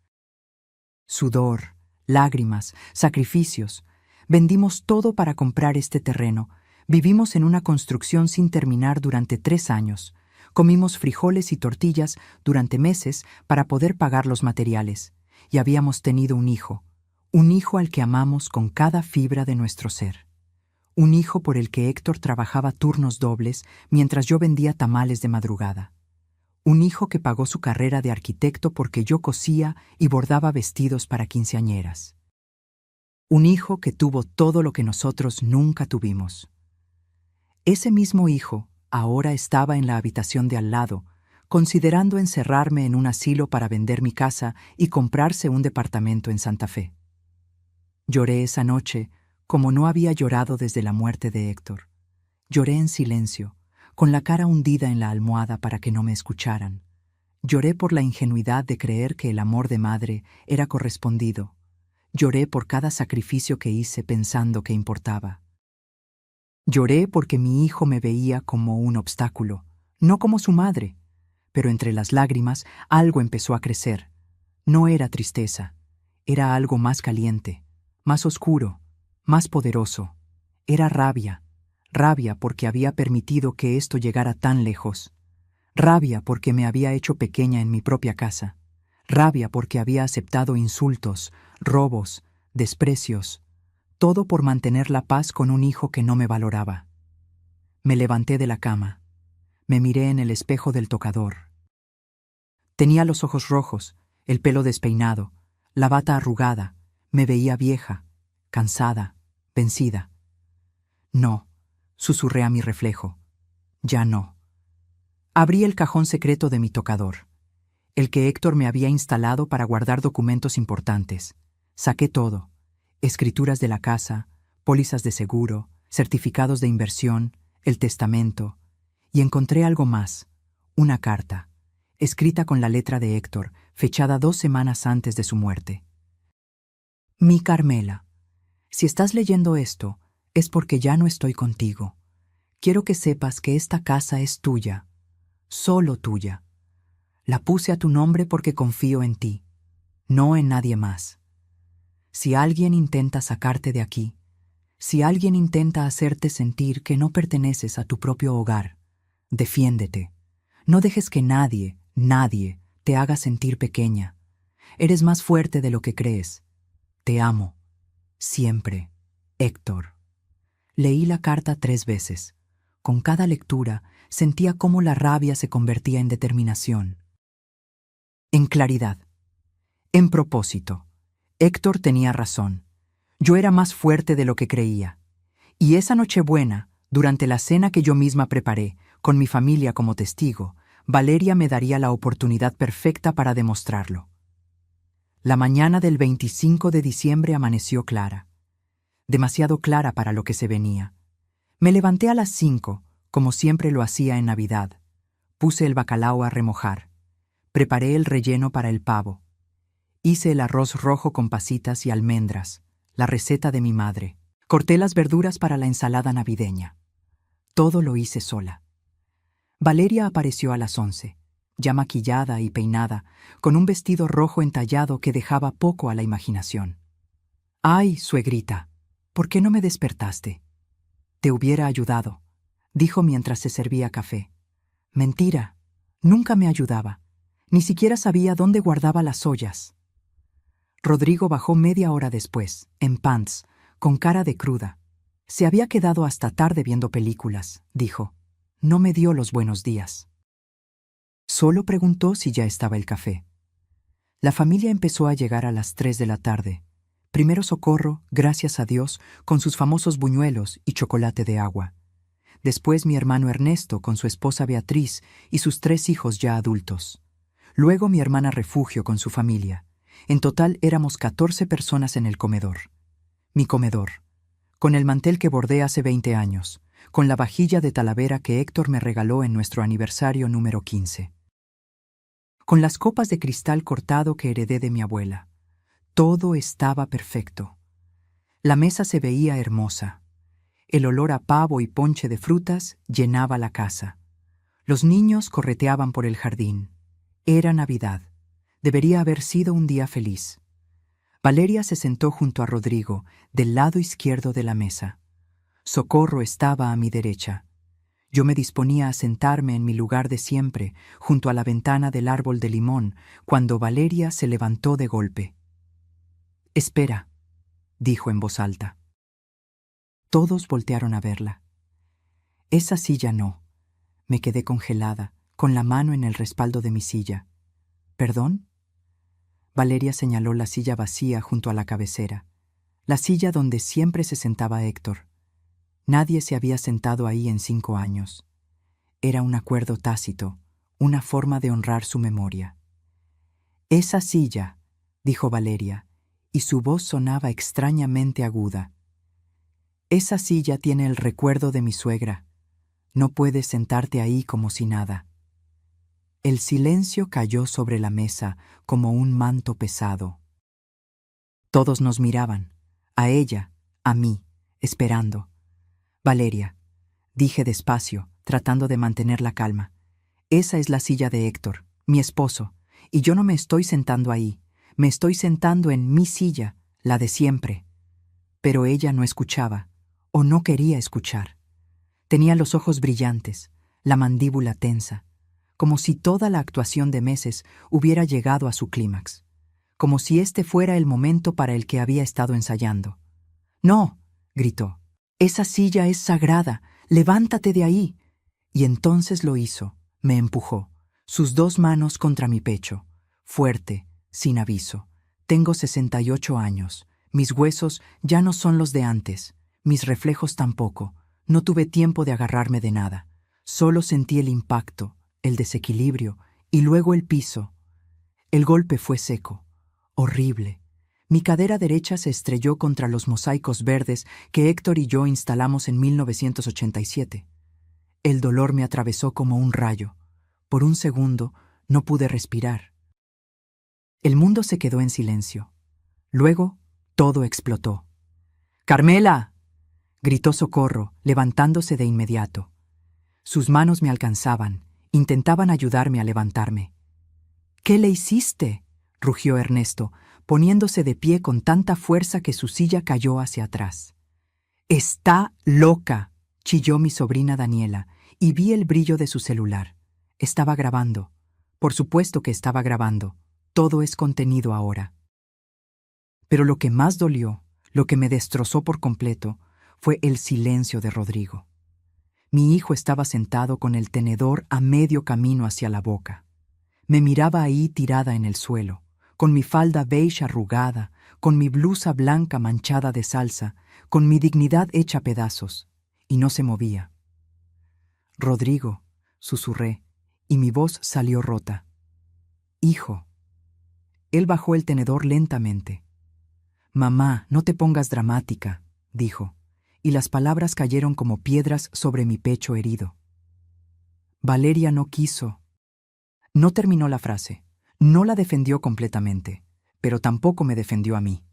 Sudor, lágrimas, sacrificios. Vendimos todo para comprar este terreno. Vivimos en una construcción sin terminar durante 3 años. Comimos frijoles y tortillas durante meses para poder pagar los materiales. Y habíamos tenido un hijo al que amamos con cada fibra de nuestro ser. Un hijo por el que Héctor trabajaba turnos dobles mientras yo vendía tamales de madrugada. Un hijo que pagó su carrera de arquitecto porque yo cosía y bordaba vestidos para quinceañeras. Un hijo que tuvo todo lo que nosotros nunca tuvimos. Ese mismo hijo ahora estaba en la habitación de al lado, considerando encerrarme en un asilo para vender mi casa y comprarse un departamento en Santa Fe. Lloré esa noche como no había llorado desde la muerte de Héctor. Lloré en silencio, con la cara hundida en la almohada para que no me escucharan. Lloré por la ingenuidad de creer que el amor de madre era correspondido. Lloré por cada sacrificio que hice pensando que importaba. Lloré porque mi hijo me veía como un obstáculo, no como su madre. Pero entre las lágrimas algo empezó a crecer. No era tristeza, era algo más caliente, más oscuro, más poderoso. Era rabia, rabia porque había permitido que esto llegara tan lejos. Rabia porque me había hecho pequeña en mi propia casa. Rabia porque había aceptado insultos, robos, desprecios, todo por mantener la paz con un hijo que no me valoraba. Me levanté de la cama. Me miré en el espejo del tocador. Tenía los ojos rojos, el pelo despeinado, la bata arrugada. Me veía vieja, cansada, vencida. No, susurré a mi reflejo. Ya no. Abrí el cajón secreto de mi tocador, el que Héctor me había instalado para guardar documentos importantes. Saqué todo: escrituras de la casa, pólizas de seguro, certificados de inversión, el testamento, y encontré algo más: una carta, escrita con la letra de Héctor, fechada 2 semanas antes de su muerte. Mi Carmela, si estás leyendo esto, es porque ya no estoy contigo. Quiero que sepas que esta casa es tuya, solo tuya. La puse a tu nombre porque confío en ti, no en nadie más. Si alguien intenta sacarte de aquí, si alguien intenta hacerte sentir que no perteneces a tu propio hogar, defiéndete. No dejes que nadie te haga sentir pequeña. Eres más fuerte de lo que crees. Te amo. Siempre. Héctor. Leí la carta 3 veces. Con cada lectura sentía cómo la rabia se convertía en determinación, en claridad, en propósito. Héctor tenía razón. Yo era más fuerte de lo que creía. Y esa Nochebuena, durante la cena que yo misma preparé, con mi familia como testigo, Valeria me daría la oportunidad perfecta para demostrarlo. La mañana del 25 de diciembre amaneció clara. Demasiado clara para lo que se venía. Me levanté a las 5, como siempre lo hacía en Navidad. Puse el bacalao a remojar. Preparé el relleno para el pavo. Hice el arroz rojo con pasitas y almendras, la receta de mi madre. Corté las verduras para la ensalada navideña. Todo lo hice sola. Valeria apareció a las 11, ya maquillada y peinada, con un vestido rojo entallado que dejaba poco a la imaginación. «Ay, suegrita, ¿por qué no me despertaste? Te hubiera ayudado», dijo mientras se servía café. «Mentira, nunca me ayudaba. Ni siquiera sabía dónde guardaba las ollas». Rodrigo bajó media hora después, en pants, con cara de cruda. «Se había quedado hasta tarde viendo películas», dijo. «No me dio los buenos días». Solo preguntó si ya estaba el café. La familia empezó a llegar a las 3 de la tarde. Primero Socorro, gracias a Dios, con sus famosos buñuelos y chocolate de agua. Después mi hermano Ernesto con su esposa Beatriz y sus 3 hijos ya adultos. Luego mi hermana Refugio con su familia. En total éramos 14 personas en el comedor. Mi comedor, con el mantel que bordé hace 20 años, con la vajilla de Talavera que Héctor me regaló en nuestro aniversario número 15. Con las copas de cristal cortado que heredé de mi abuela. Todo estaba perfecto. La mesa se veía hermosa. El olor a pavo y ponche de frutas llenaba la casa. Los niños correteaban por el jardín. Era Navidad. Debería haber sido un día feliz. Valeria se sentó junto a Rodrigo, del lado izquierdo de la mesa. Socorro estaba a mi derecha. Yo me disponía a sentarme en mi lugar de siempre, junto a la ventana del árbol de limón, cuando Valeria se levantó de golpe. «Espera», dijo en voz alta. Todos voltearon a verla. «Esa silla no». Me quedé congelada, con la mano en el respaldo de mi silla. «¿Perdón?» Valeria señaló la silla vacía junto a la cabecera, la silla donde siempre se sentaba Héctor. Nadie se había sentado ahí en 5 años. Era un acuerdo tácito, una forma de honrar su memoria. «Esa silla», dijo Valeria, y su voz sonaba extrañamente aguda. «Esa silla tiene el recuerdo de mi suegra. No puedes sentarte ahí como si nada». El silencio cayó sobre la mesa como un manto pesado. Todos nos miraban, a ella, a mí, esperando. «Valeria», dije despacio, tratando de mantener la calma. «Esa es la silla de Héctor, mi esposo, y yo no me estoy sentando ahí. Me estoy sentando en mi silla, la de siempre». Pero ella no escuchaba, o no quería escuchar. Tenía los ojos brillantes, la mandíbula tensa, como si toda la actuación de meses hubiera llegado a su clímax, como si este fuera el momento para el que había estado ensayando. «No», gritó, «esa silla es sagrada, levántate de ahí». Y entonces lo hizo, me empujó, sus 2 manos contra mi pecho, fuerte, sin aviso. Tengo 68 años, mis huesos ya no son los de antes, mis reflejos tampoco, no tuve tiempo de agarrarme de nada, solo sentí el impacto, el desequilibrio y luego el piso. El golpe fue seco, horrible. Mi cadera derecha se estrelló contra los mosaicos verdes que Héctor y yo instalamos en 1987. El dolor me atravesó como un rayo. Por un segundo no pude respirar. El mundo se quedó en silencio. Luego todo explotó. «¡Carmela!», gritó Socorro, levantándose de inmediato. Sus manos me alcanzaban, intentaban ayudarme a levantarme. «¿Qué le hiciste?», rugió Ernesto, poniéndose de pie con tanta fuerza que su silla cayó hacia atrás. «Está loca», chilló mi sobrina Daniela, y vi el brillo de su celular. Estaba grabando. Por supuesto que estaba grabando. Todo es contenido ahora. Pero lo que más dolió, lo que me destrozó por completo, fue el silencio de Rodrigo. Mi hijo estaba sentado con el tenedor a medio camino hacia la boca. Me miraba ahí tirada en el suelo, con mi falda beige arrugada, con mi blusa blanca manchada de salsa, con mi dignidad hecha pedazos, y no se movía. «Rodrigo», susurré, y mi voz salió rota. «Hijo». Él bajó el tenedor lentamente. «Mamá, no te pongas dramática», dijo, y las palabras cayeron como piedras sobre mi pecho herido. Valeria no quiso. No terminó la frase. No la defendió completamente, pero tampoco me defendió a mí.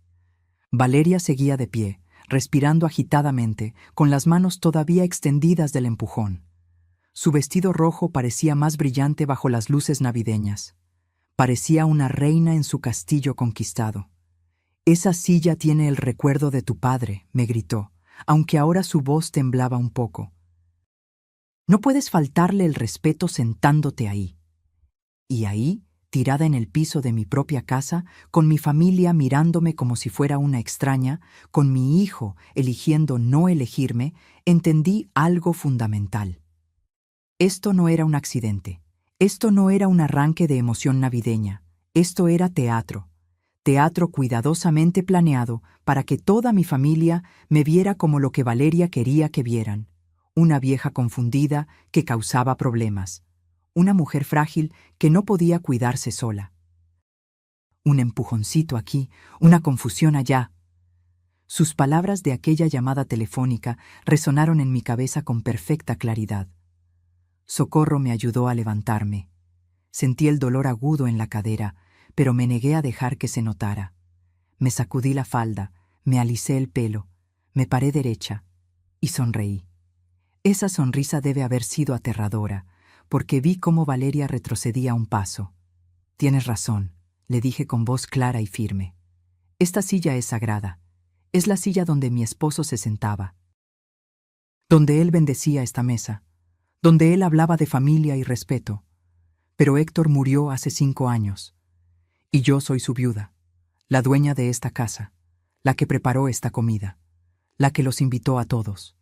Valeria seguía de pie, respirando agitadamente, con las manos todavía extendidas del empujón. Su vestido rojo parecía más brillante bajo las luces navideñas. Parecía una reina en su castillo conquistado. «Esa silla tiene el recuerdo de tu padre», me gritó, aunque ahora su voz temblaba un poco. «No puedes faltarle el respeto sentándote ahí». Y ahí, tirada en el piso de mi propia casa, con mi familia mirándome como si fuera una extraña, con mi hijo eligiendo no elegirme, entendí algo fundamental. Esto no era un accidente. Esto no era un arranque de emoción navideña. Esto era teatro. Teatro cuidadosamente planeado para que toda mi familia me viera como lo que Valeria quería que vieran. Una vieja confundida que causaba problemas. Una mujer frágil que no podía cuidarse sola. Un empujoncito aquí, una confusión allá. Sus palabras de aquella llamada telefónica resonaron en mi cabeza con perfecta claridad. Socorro me ayudó a levantarme. Sentí el dolor agudo en la cadera, pero me negué a dejar que se notara. Me sacudí la falda, me alisé el pelo, me paré derecha y sonreí. Esa sonrisa debe haber sido aterradora, porque vi cómo Valeria retrocedía un paso. «Tienes razón», le dije con voz clara y firme. «Esta silla es sagrada. Es la silla donde mi esposo se sentaba, donde él bendecía esta mesa, donde él hablaba de familia y respeto. Pero Héctor murió hace 5 años. Y yo soy su viuda, la dueña de esta casa, la que preparó esta comida, la que los invitó a todos».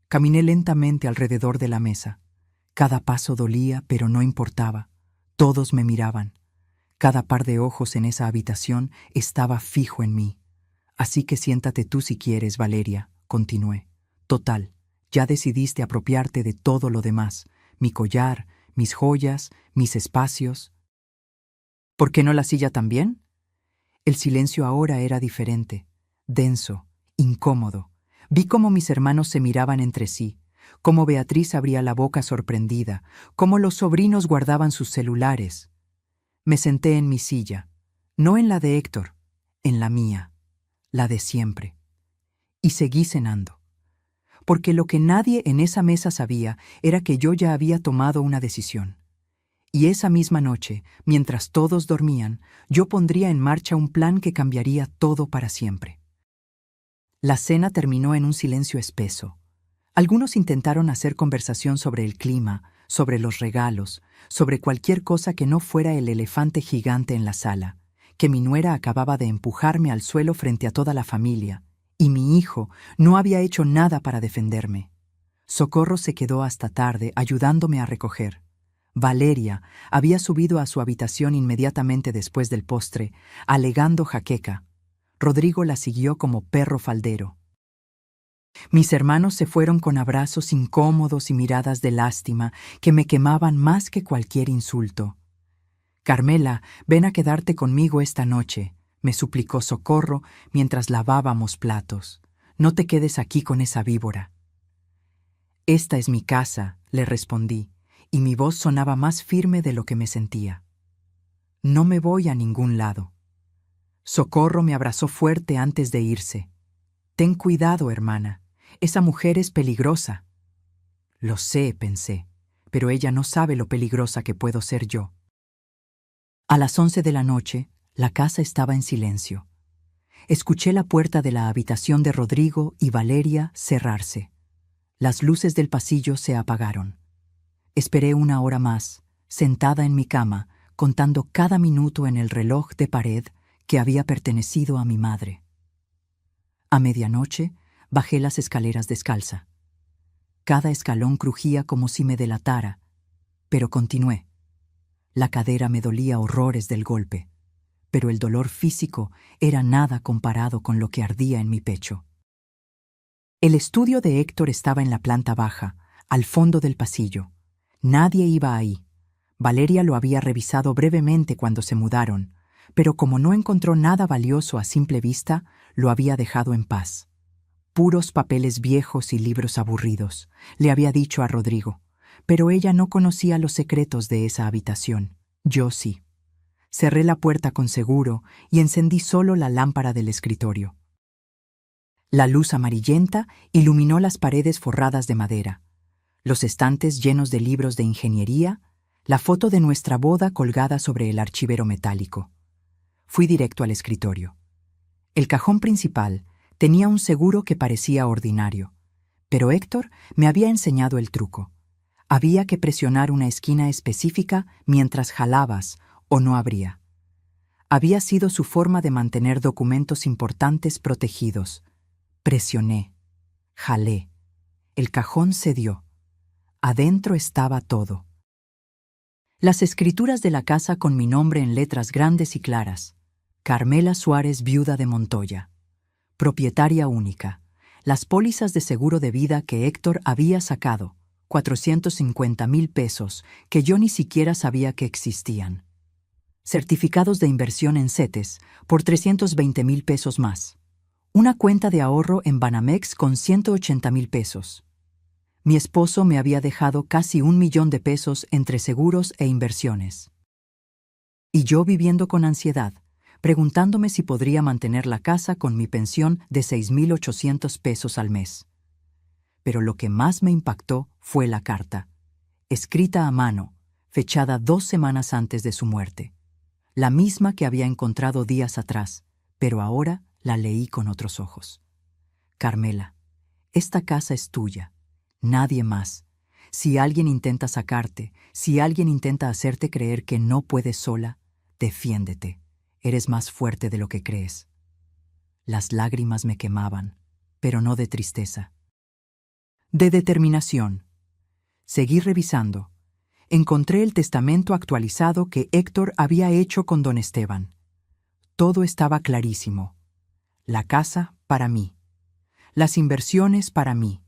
Caminé lentamente alrededor de la mesa. Cada paso dolía, pero no importaba. Todos me miraban. Cada par de ojos en esa habitación estaba fijo en mí. «Así que siéntate tú si quieres, Valeria», continué. «Total, ya decidiste apropiarte de todo lo demás, mi collar, mis joyas, mis espacios». «¿Por qué no la silla también?». El silencio ahora era diferente, denso, incómodo. Vi cómo mis hermanos se miraban entre sí, cómo Beatriz abría la boca sorprendida, cómo los sobrinos guardaban sus celulares. Me senté en mi silla, no en la de Héctor, en la mía, la de siempre. Y seguí cenando. Porque lo que nadie en esa mesa sabía era que yo ya había tomado una decisión. Y esa misma noche, mientras todos dormían, yo pondría en marcha un plan que cambiaría todo para siempre. La cena terminó en un silencio espeso. Algunos intentaron hacer conversación sobre el clima, sobre los regalos, sobre cualquier cosa que no fuera el elefante gigante en la sala, que mi nuera acababa de empujarme al suelo frente a toda la familia, y mi hijo no había hecho nada para defenderme. Socorro se quedó hasta tarde ayudándome a recoger. Valeria había subido a su habitación inmediatamente después del postre, alegando jaqueca. Rodrigo la siguió como perro faldero. Mis hermanos se fueron con abrazos incómodos y miradas de lástima que me quemaban más que cualquier insulto. «Carmela, ven a quedarte conmigo esta noche», me suplicó Socorro mientras lavábamos platos. «No te quedes aquí con esa víbora». «Esta es mi casa», le respondí, y mi voz sonaba más firme de lo que me sentía. «No me voy a ningún lado». Socorro me abrazó fuerte antes de irse. «Ten cuidado, hermana. Esa mujer es peligrosa». «Lo sé», pensé, «pero ella no sabe lo peligrosa que puedo ser yo». A las 11 de la noche, la casa estaba en silencio. Escuché la puerta de la habitación de Rodrigo y Valeria cerrarse. Las luces del pasillo se apagaron. Esperé 1 hora más, sentada en mi cama, contando cada minuto en el reloj de pared que había pertenecido a mi madre. A medianoche, bajé las escaleras descalza. Cada escalón crujía como si me delatara, pero continué. La cadera me dolía horrores del golpe, pero el dolor físico era nada comparado con lo que ardía en mi pecho. El estudio de Héctor estaba en la planta baja, al fondo del pasillo. Nadie iba ahí. Valeria lo había revisado brevemente cuando se mudaron, pero como no encontró nada valioso a simple vista, lo había dejado en paz. Puros papeles viejos y libros aburridos, le había dicho a Rodrigo. pero ella no conocía los secretos de esa habitación. Yo sí. Cerré la puerta con seguro y encendí solo la lámpara del escritorio. La luz amarillenta iluminó las paredes forradas de madera, los estantes llenos de libros de ingeniería, la foto de nuestra boda colgada sobre el archivero metálico. Fui directo al escritorio. El cajón principal tenía un seguro que parecía ordinario, pero Héctor me había enseñado el truco. Había que presionar una esquina específica mientras jalabas o no abría. Había sido su forma de mantener documentos importantes protegidos. Presioné, jalé. El cajón cedió. Adentro estaba todo. Las escrituras de la casa con mi nombre en letras grandes y claras. Carmela Suárez, viuda de Montoya. Propietaria única. Las pólizas de seguro de vida que Héctor había sacado, 450,000 pesos, que yo ni siquiera sabía que existían. Certificados de inversión en CETES, por 320,000 pesos más. Una cuenta de ahorro en Banamex con 180,000 pesos. Mi esposo me había dejado casi 1,000,000 de pesos entre seguros e inversiones. Y yo viviendo con ansiedad, preguntándome si podría mantener la casa con mi pensión de 6,800 pesos al mes. Pero lo que más me impactó fue la carta, escrita a mano, fechada 2 semanas antes de su muerte. La misma que había encontrado días atrás, pero ahora la leí con otros ojos. Carmela, esta casa es tuya, nadie más. Si alguien intenta sacarte, si alguien intenta hacerte creer que no puedes sola, defiéndete. Eres más fuerte de lo que crees. Las lágrimas me quemaban, pero no de tristeza. De determinación. Seguí revisando. Encontré el testamento actualizado que Héctor había hecho con don Esteban. Todo estaba clarísimo. La casa para mí. Las inversiones para mí.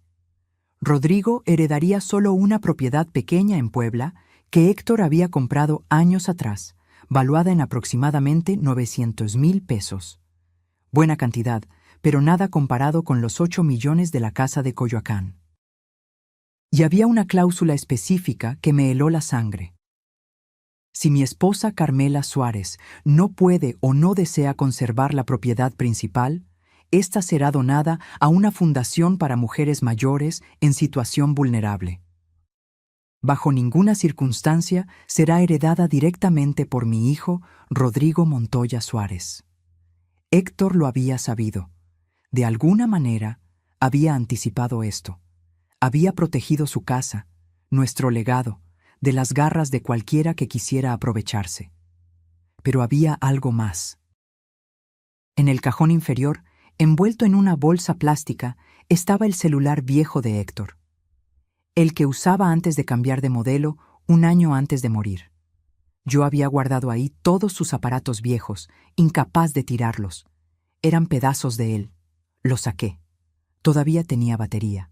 Rodrigo heredaría solo una propiedad pequeña en Puebla que Héctor había comprado años atrás, valuada en aproximadamente 900,000 pesos. Buena cantidad, pero nada comparado con los 8 millones de la casa de Coyoacán. Y había una cláusula específica que me heló la sangre. Si mi esposa Carmela Suárez no puede o no desea conservar la propiedad principal, esta será donada a una fundación para mujeres mayores en situación vulnerable. Bajo ninguna circunstancia será heredada directamente por mi hijo, Rodrigo Montoya Suárez. Héctor lo había sabido. De alguna manera, había anticipado esto. Había protegido su casa, nuestro legado, de las garras de cualquiera que quisiera aprovecharse. Pero había algo más. En el cajón inferior, envuelto en una bolsa plástica, estaba el celular viejo de Héctor. El que usaba antes de cambiar de modelo, un año antes de morir. Yo había guardado ahí todos sus aparatos viejos, incapaz de tirarlos. Eran pedazos de él. Los saqué. Todavía tenía batería.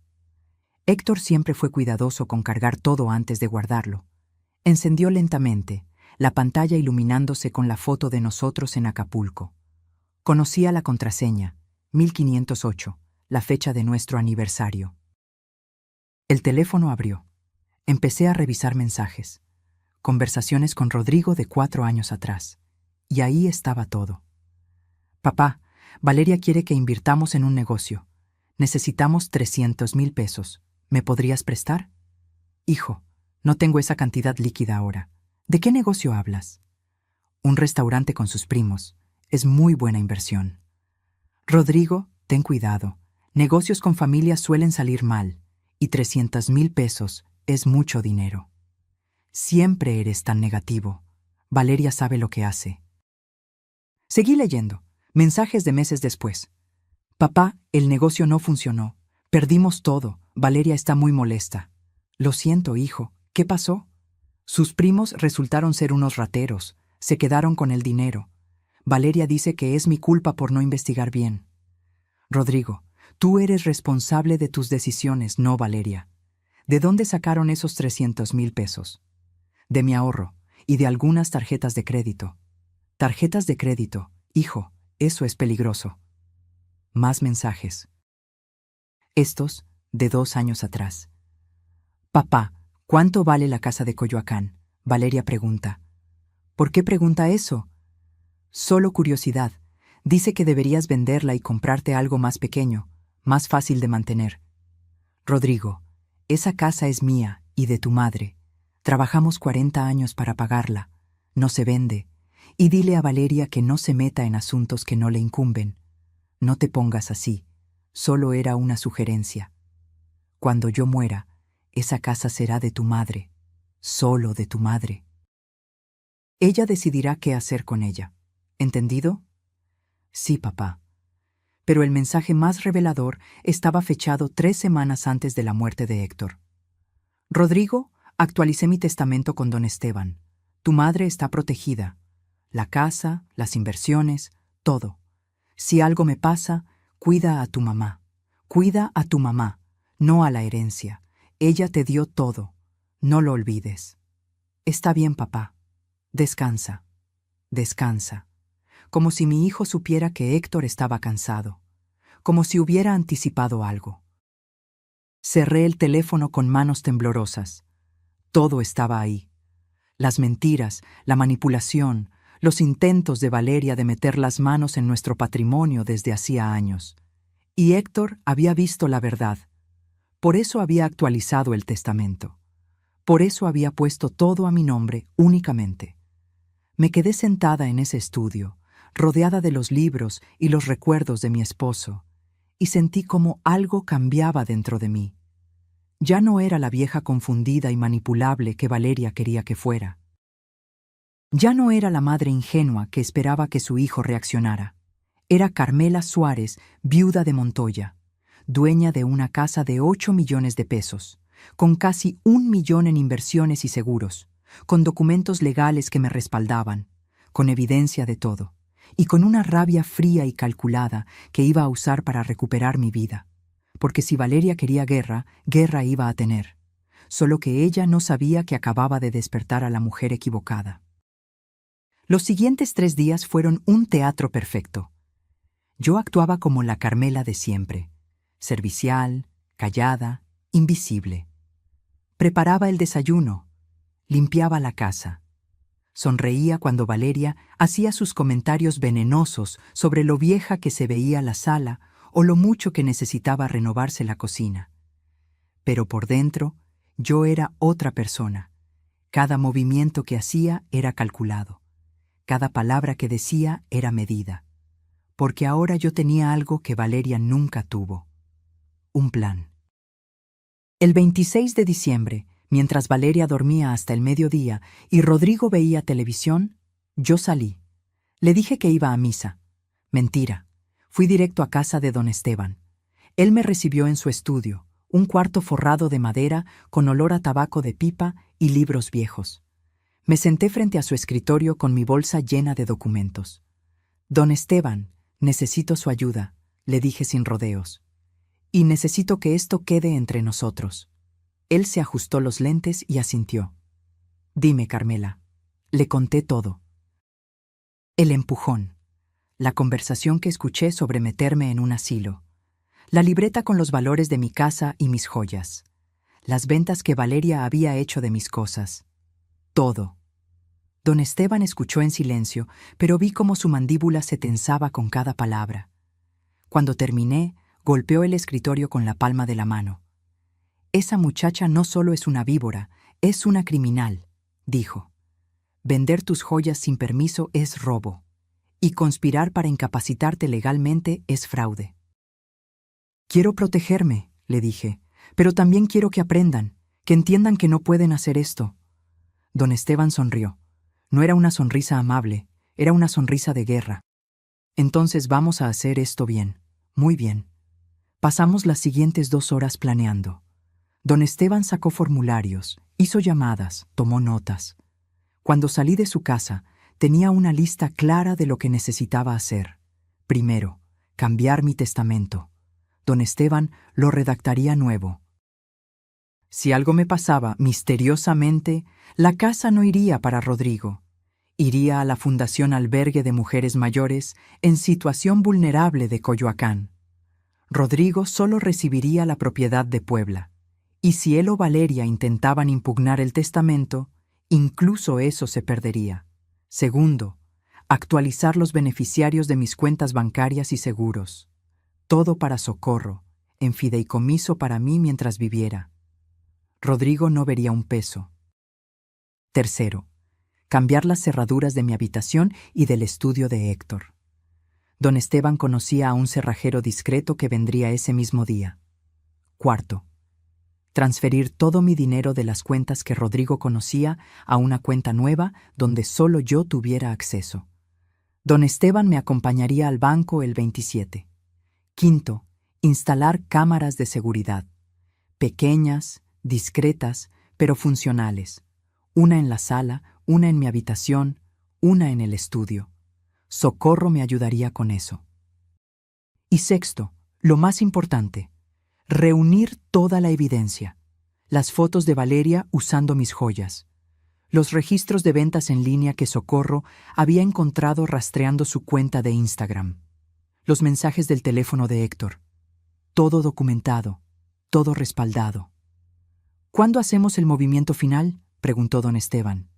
Héctor siempre fue cuidadoso con cargar todo antes de guardarlo. Encendió lentamente, la pantalla iluminándose con la foto de nosotros en Acapulco. Conocía la contraseña, 1508, la fecha de nuestro aniversario. El teléfono abrió. Empecé a revisar mensajes. Conversaciones con Rodrigo de 4 años atrás. Y ahí estaba todo. Papá, Valeria quiere que invirtamos en un negocio. Necesitamos 300,000 pesos. ¿Me podrías prestar? Hijo, no tengo esa cantidad líquida ahora. ¿De qué negocio hablas? Un restaurante con sus primos. Es muy buena inversión. Rodrigo, ten cuidado. Negocios con familias suelen salir mal. Y 300,000 pesos es mucho dinero. Siempre eres tan negativo. Valeria sabe lo que hace. Seguí leyendo. Mensajes de meses después. Papá, el negocio no funcionó. Perdimos todo. Valeria está muy molesta. Lo siento, hijo. ¿Qué pasó? Sus primos resultaron ser unos rateros. Se quedaron con el dinero. Valeria dice que es mi culpa por no investigar bien. Rodrigo, tú eres responsable de tus decisiones, no Valeria. ¿De dónde sacaron esos 300,000 pesos? De mi ahorro y de algunas tarjetas de crédito. Tarjetas de crédito, hijo, eso es peligroso. Más mensajes. Estos de 2 años atrás. Papá, ¿Cuánto vale la casa de Coyoacán? Valeria pregunta. ¿Por qué pregunta eso? Solo curiosidad. Dice que deberías venderla y comprarte algo más pequeño, más fácil de mantener. Rodrigo, esa casa es mía y de tu madre. Trabajamos 40 años para pagarla. No se vende. Y dile a Valeria que no se meta en asuntos que no le incumben. No te pongas así. Solo era una sugerencia. Cuando yo muera, esa casa será de tu madre. Solo de tu madre. Ella decidirá qué hacer con ella. ¿Entendido? Sí, papá. Pero el mensaje más revelador estaba fechado 3 semanas antes de la muerte de Héctor. Rodrigo, actualicé mi testamento con don Esteban. Tu madre está protegida. La casa, las inversiones, todo. Si algo me pasa, cuida a tu mamá. Cuida a tu mamá, no a la herencia. Ella te dio todo. No lo olvides. Está bien, papá. Descansa. Descansa. Como si mi hijo supiera que Héctor estaba cansado. Como si hubiera anticipado algo. Cerré el teléfono con manos temblorosas. Todo estaba ahí. Las mentiras, la manipulación, los intentos de Valeria de meter las manos en nuestro patrimonio desde hacía años. Y Héctor había visto la verdad. Por eso había actualizado el testamento. Por eso había puesto todo a mi nombre únicamente. Me quedé sentada en ese estudio, rodeada de los libros y los recuerdos de mi esposo, y sentí como algo cambiaba dentro de mí. Ya no era la vieja confundida y manipulable que Valeria quería que fuera. Ya no era la madre ingenua que esperaba que su hijo reaccionara. Era Carmela Suárez, viuda de Montoya, dueña de una casa de 8 millones de pesos, con casi 1 millón en inversiones y seguros, con documentos legales que me respaldaban, con evidencia de todo, y con una rabia fría y calculada que iba a usar para recuperar mi vida. Porque si Valeria quería guerra, guerra iba a tener, solo que ella no sabía que acababa de despertar a la mujer equivocada. Los siguientes 3 días fueron un teatro perfecto. Yo actuaba como la Carmela de siempre, servicial, callada, invisible. Preparaba el desayuno, limpiaba la casa. Sonreía cuando Valeria hacía sus comentarios venenosos sobre lo vieja que se veía la sala o lo mucho que necesitaba renovarse la cocina. Pero por dentro, yo era otra persona. Cada movimiento que hacía era calculado. Cada palabra que decía era medida. Porque ahora yo tenía algo que Valeria nunca tuvo. Un plan. El 26 de diciembre, mientras Valeria dormía hasta el mediodía y Rodrigo veía televisión, yo salí. Le dije que iba a misa. Mentira. Fui directo a casa de don Esteban. Él me recibió en su estudio, un cuarto forrado de madera con olor a tabaco de pipa y libros viejos. Me senté frente a su escritorio con mi bolsa llena de documentos. Don Esteban, necesito su ayuda, le dije sin rodeos. Y necesito que esto quede entre nosotros. Él se ajustó los lentes y asintió. Dime, Carmela. Le conté todo. El empujón. La conversación que escuché sobre meterme en un asilo. La libreta con los valores de mi casa y mis joyas. Las ventas que Valeria había hecho de mis cosas. Todo. Don Esteban escuchó en silencio, pero vi cómo su mandíbula se tensaba con cada palabra. Cuando terminé, golpeó el escritorio con la palma de la mano. Esa muchacha no solo es una víbora, es una criminal, dijo. Vender tus joyas sin permiso es robo, y conspirar para incapacitarte legalmente es fraude. Quiero protegerme, le dije, pero también quiero que aprendan, que entiendan que no pueden hacer esto. Don Esteban sonrió. No era una sonrisa amable, era una sonrisa de guerra. Entonces vamos a hacer esto bien, muy bien. Pasamos las siguientes 2 horas planeando. Don Esteban sacó formularios, hizo llamadas, tomó notas. Cuando salí de su casa, tenía una lista clara de lo que necesitaba hacer. Primero, cambiar mi testamento. Don Esteban lo redactaría nuevo. Si algo me pasaba, misteriosamente, la casa no iría para Rodrigo. Iría a la Fundación Albergue de Mujeres Mayores en situación vulnerable de Coyoacán. Rodrigo solo recibiría la propiedad de Puebla. Y si él o Valeria intentaban impugnar el testamento, incluso eso se perdería. Segundo, actualizar los beneficiarios de mis cuentas bancarias y seguros. Todo para Socorro, en fideicomiso para mí mientras viviera. Rodrigo no vería un peso. Tercero, cambiar las cerraduras de mi habitación y del estudio de Héctor. Don Esteban conocía a un cerrajero discreto que vendría ese mismo día. Cuarto, transferir todo mi dinero de las cuentas que Rodrigo conocía a una cuenta nueva donde solo yo tuviera acceso. Don Esteban me acompañaría al banco el 27. Quinto, instalar cámaras de seguridad. Pequeñas, discretas, pero funcionales. Una en la sala, una en mi habitación, una en el estudio. Socorro me ayudaría con eso. Y sexto, lo más importante, reunir toda la evidencia. Las fotos de Valeria usando mis joyas. Los registros de ventas en línea que Socorro había encontrado rastreando su cuenta de Instagram. Los mensajes del teléfono de Héctor. Todo documentado, todo respaldado. ¿Cuándo hacemos el movimiento final?, preguntó don Esteban.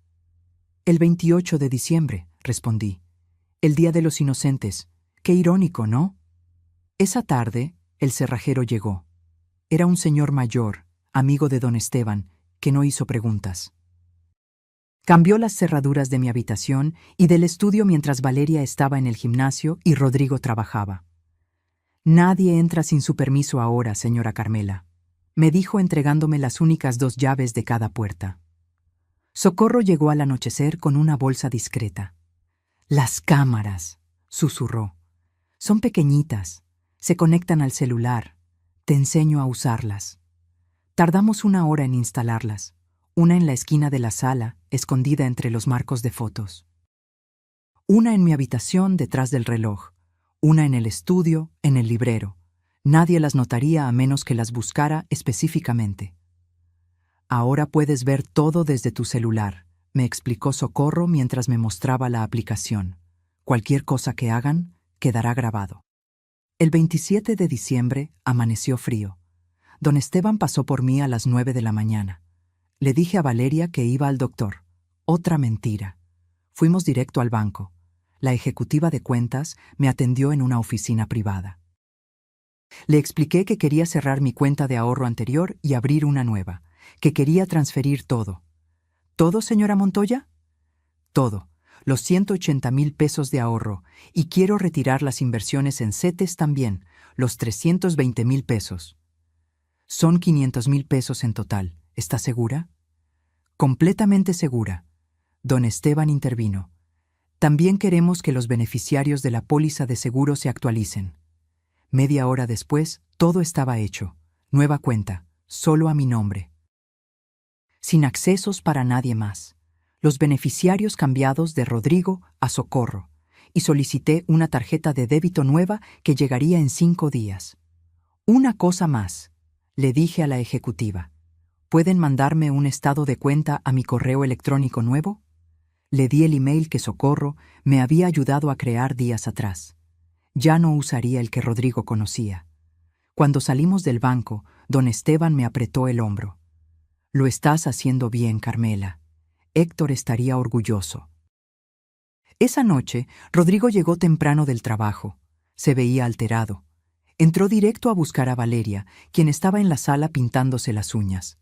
El 28 de diciembre, respondí. El Día de los Inocentes. Qué irónico, ¿no? Esa tarde, el cerrajero llegó. Era un señor mayor, amigo de don Esteban, que no hizo preguntas. Cambió las cerraduras de mi habitación y del estudio mientras Valeria estaba en el gimnasio y Rodrigo trabajaba. Nadie entra sin su permiso ahora, señora Carmela, me dijo entregándome las únicas 2 llaves de cada puerta. Socorro llegó al anochecer con una bolsa discreta. Las cámaras, susurró. Son pequeñitas, se conectan al celular. Te enseño a usarlas. Tardamos 1 hora en instalarlas, una en la esquina de la sala, escondida entre los marcos de fotos. Una en mi habitación detrás del reloj, una en el estudio, en el librero. Nadie las notaría a menos que las buscara específicamente. Ahora puedes ver todo desde tu celular, me explicó Socorro mientras me mostraba la aplicación. Cualquier cosa que hagan, quedará grabado. El 27 de diciembre amaneció frío. Don Esteban pasó por mí a las 9 de la mañana. Le dije a Valeria que iba al doctor. Otra mentira. Fuimos directo al banco. La ejecutiva de cuentas me atendió en una oficina privada. Le expliqué que quería cerrar mi cuenta de ahorro anterior y abrir una nueva, que quería transferir todo. ¿Todo, señora Montoya? Todo, los 180,000 pesos de ahorro, y quiero retirar las inversiones en CETES también, los 320,000 pesos. Son 500,000 pesos en total. ¿Está segura? Completamente segura. Don Esteban intervino. También queremos que los beneficiarios de la póliza de seguro se actualicen. Media hora después, todo estaba hecho. Nueva cuenta, solo a mi nombre. Sin accesos para nadie más. Los beneficiarios cambiados de Rodrigo a Socorro, y solicité una tarjeta de débito nueva que llegaría en 5 días. Una cosa más, le dije a la ejecutiva. ¿Pueden mandarme un estado de cuenta a mi correo electrónico nuevo? Le di el email que Socorro me había ayudado a crear días atrás. Ya no usaría el que Rodrigo conocía. Cuando salimos del banco, don Esteban me apretó el hombro. Lo estás haciendo bien, Carmela. Héctor estaría orgulloso. Esa noche, Rodrigo llegó temprano del trabajo. Se veía alterado. Entró directo a buscar a Valeria, quien estaba en la sala pintándose las uñas.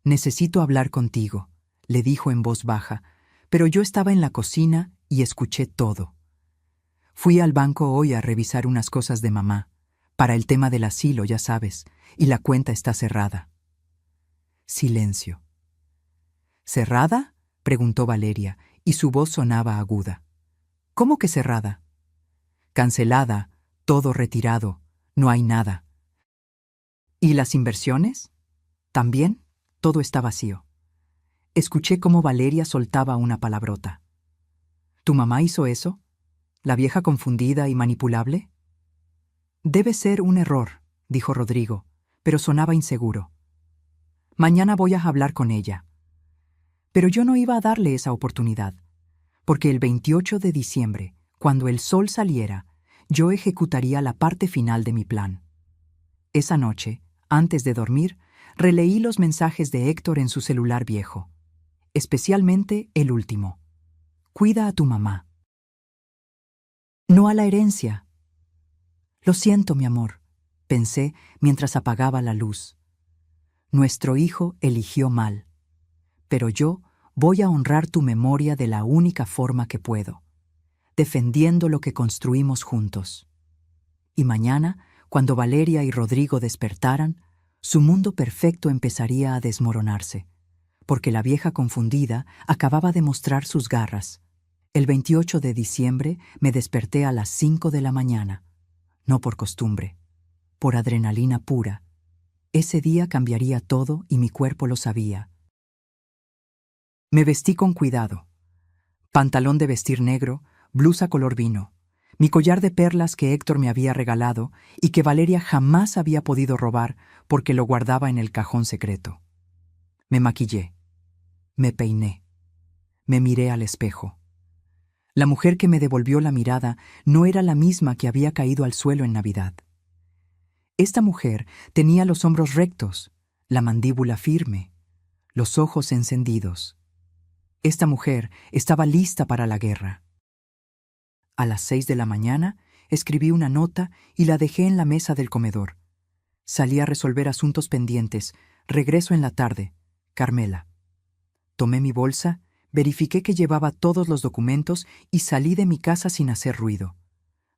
«Necesito hablar contigo», le dijo en voz baja, pero yo estaba en la cocina y escuché todo. Fui al banco hoy a revisar unas cosas de mamá, para el tema del asilo, ya sabes, y la cuenta está cerrada. Silencio. ¿Cerrada?, preguntó Valeria, y su voz sonaba aguda. ¿Cómo que cerrada? Cancelada, todo retirado, no hay nada. ¿Y las inversiones? También, todo está vacío. Escuché cómo Valeria soltaba una palabrota. ¿Tu mamá hizo eso? ¿La vieja confundida y manipulable? Debe ser un error, dijo Rodrigo, pero sonaba inseguro. Mañana voy a hablar con ella. Pero yo no iba a darle esa oportunidad, porque el 28 de diciembre, cuando el sol saliera, yo ejecutaría la parte final de mi plan. Esa noche, antes de dormir, releí los mensajes de Héctor en su celular viejo, especialmente el último. Cuida a tu mamá. No a la herencia. Lo siento, mi amor, pensé mientras apagaba la luz. Nuestro hijo eligió mal, pero yo voy a honrar tu memoria de la única forma que puedo, defendiendo lo que construimos juntos. Y mañana, cuando Valeria y Rodrigo despertaran, su mundo perfecto empezaría a desmoronarse, porque la vieja confundida acababa de mostrar sus garras. El 28 de diciembre me desperté a las 5 de la mañana, no por costumbre, por adrenalina pura. Ese día cambiaría todo y mi cuerpo lo sabía. Me vestí con cuidado. Pantalón de vestir negro, blusa color vino, mi collar de perlas que Héctor me había regalado y que Valeria jamás había podido robar porque lo guardaba en el cajón secreto. Me maquillé, me peiné, me miré al espejo. La mujer que me devolvió la mirada no era la misma que había caído al suelo en Navidad. Esta mujer tenía los hombros rectos, la mandíbula firme, los ojos encendidos. Esta mujer estaba lista para la guerra. A las 6 de la mañana escribí una nota y la dejé en la mesa del comedor. Salí a resolver asuntos pendientes. Regreso en la tarde. Carmela. Tomé mi bolsa, verifiqué que llevaba todos los documentos y salí de mi casa sin hacer ruido.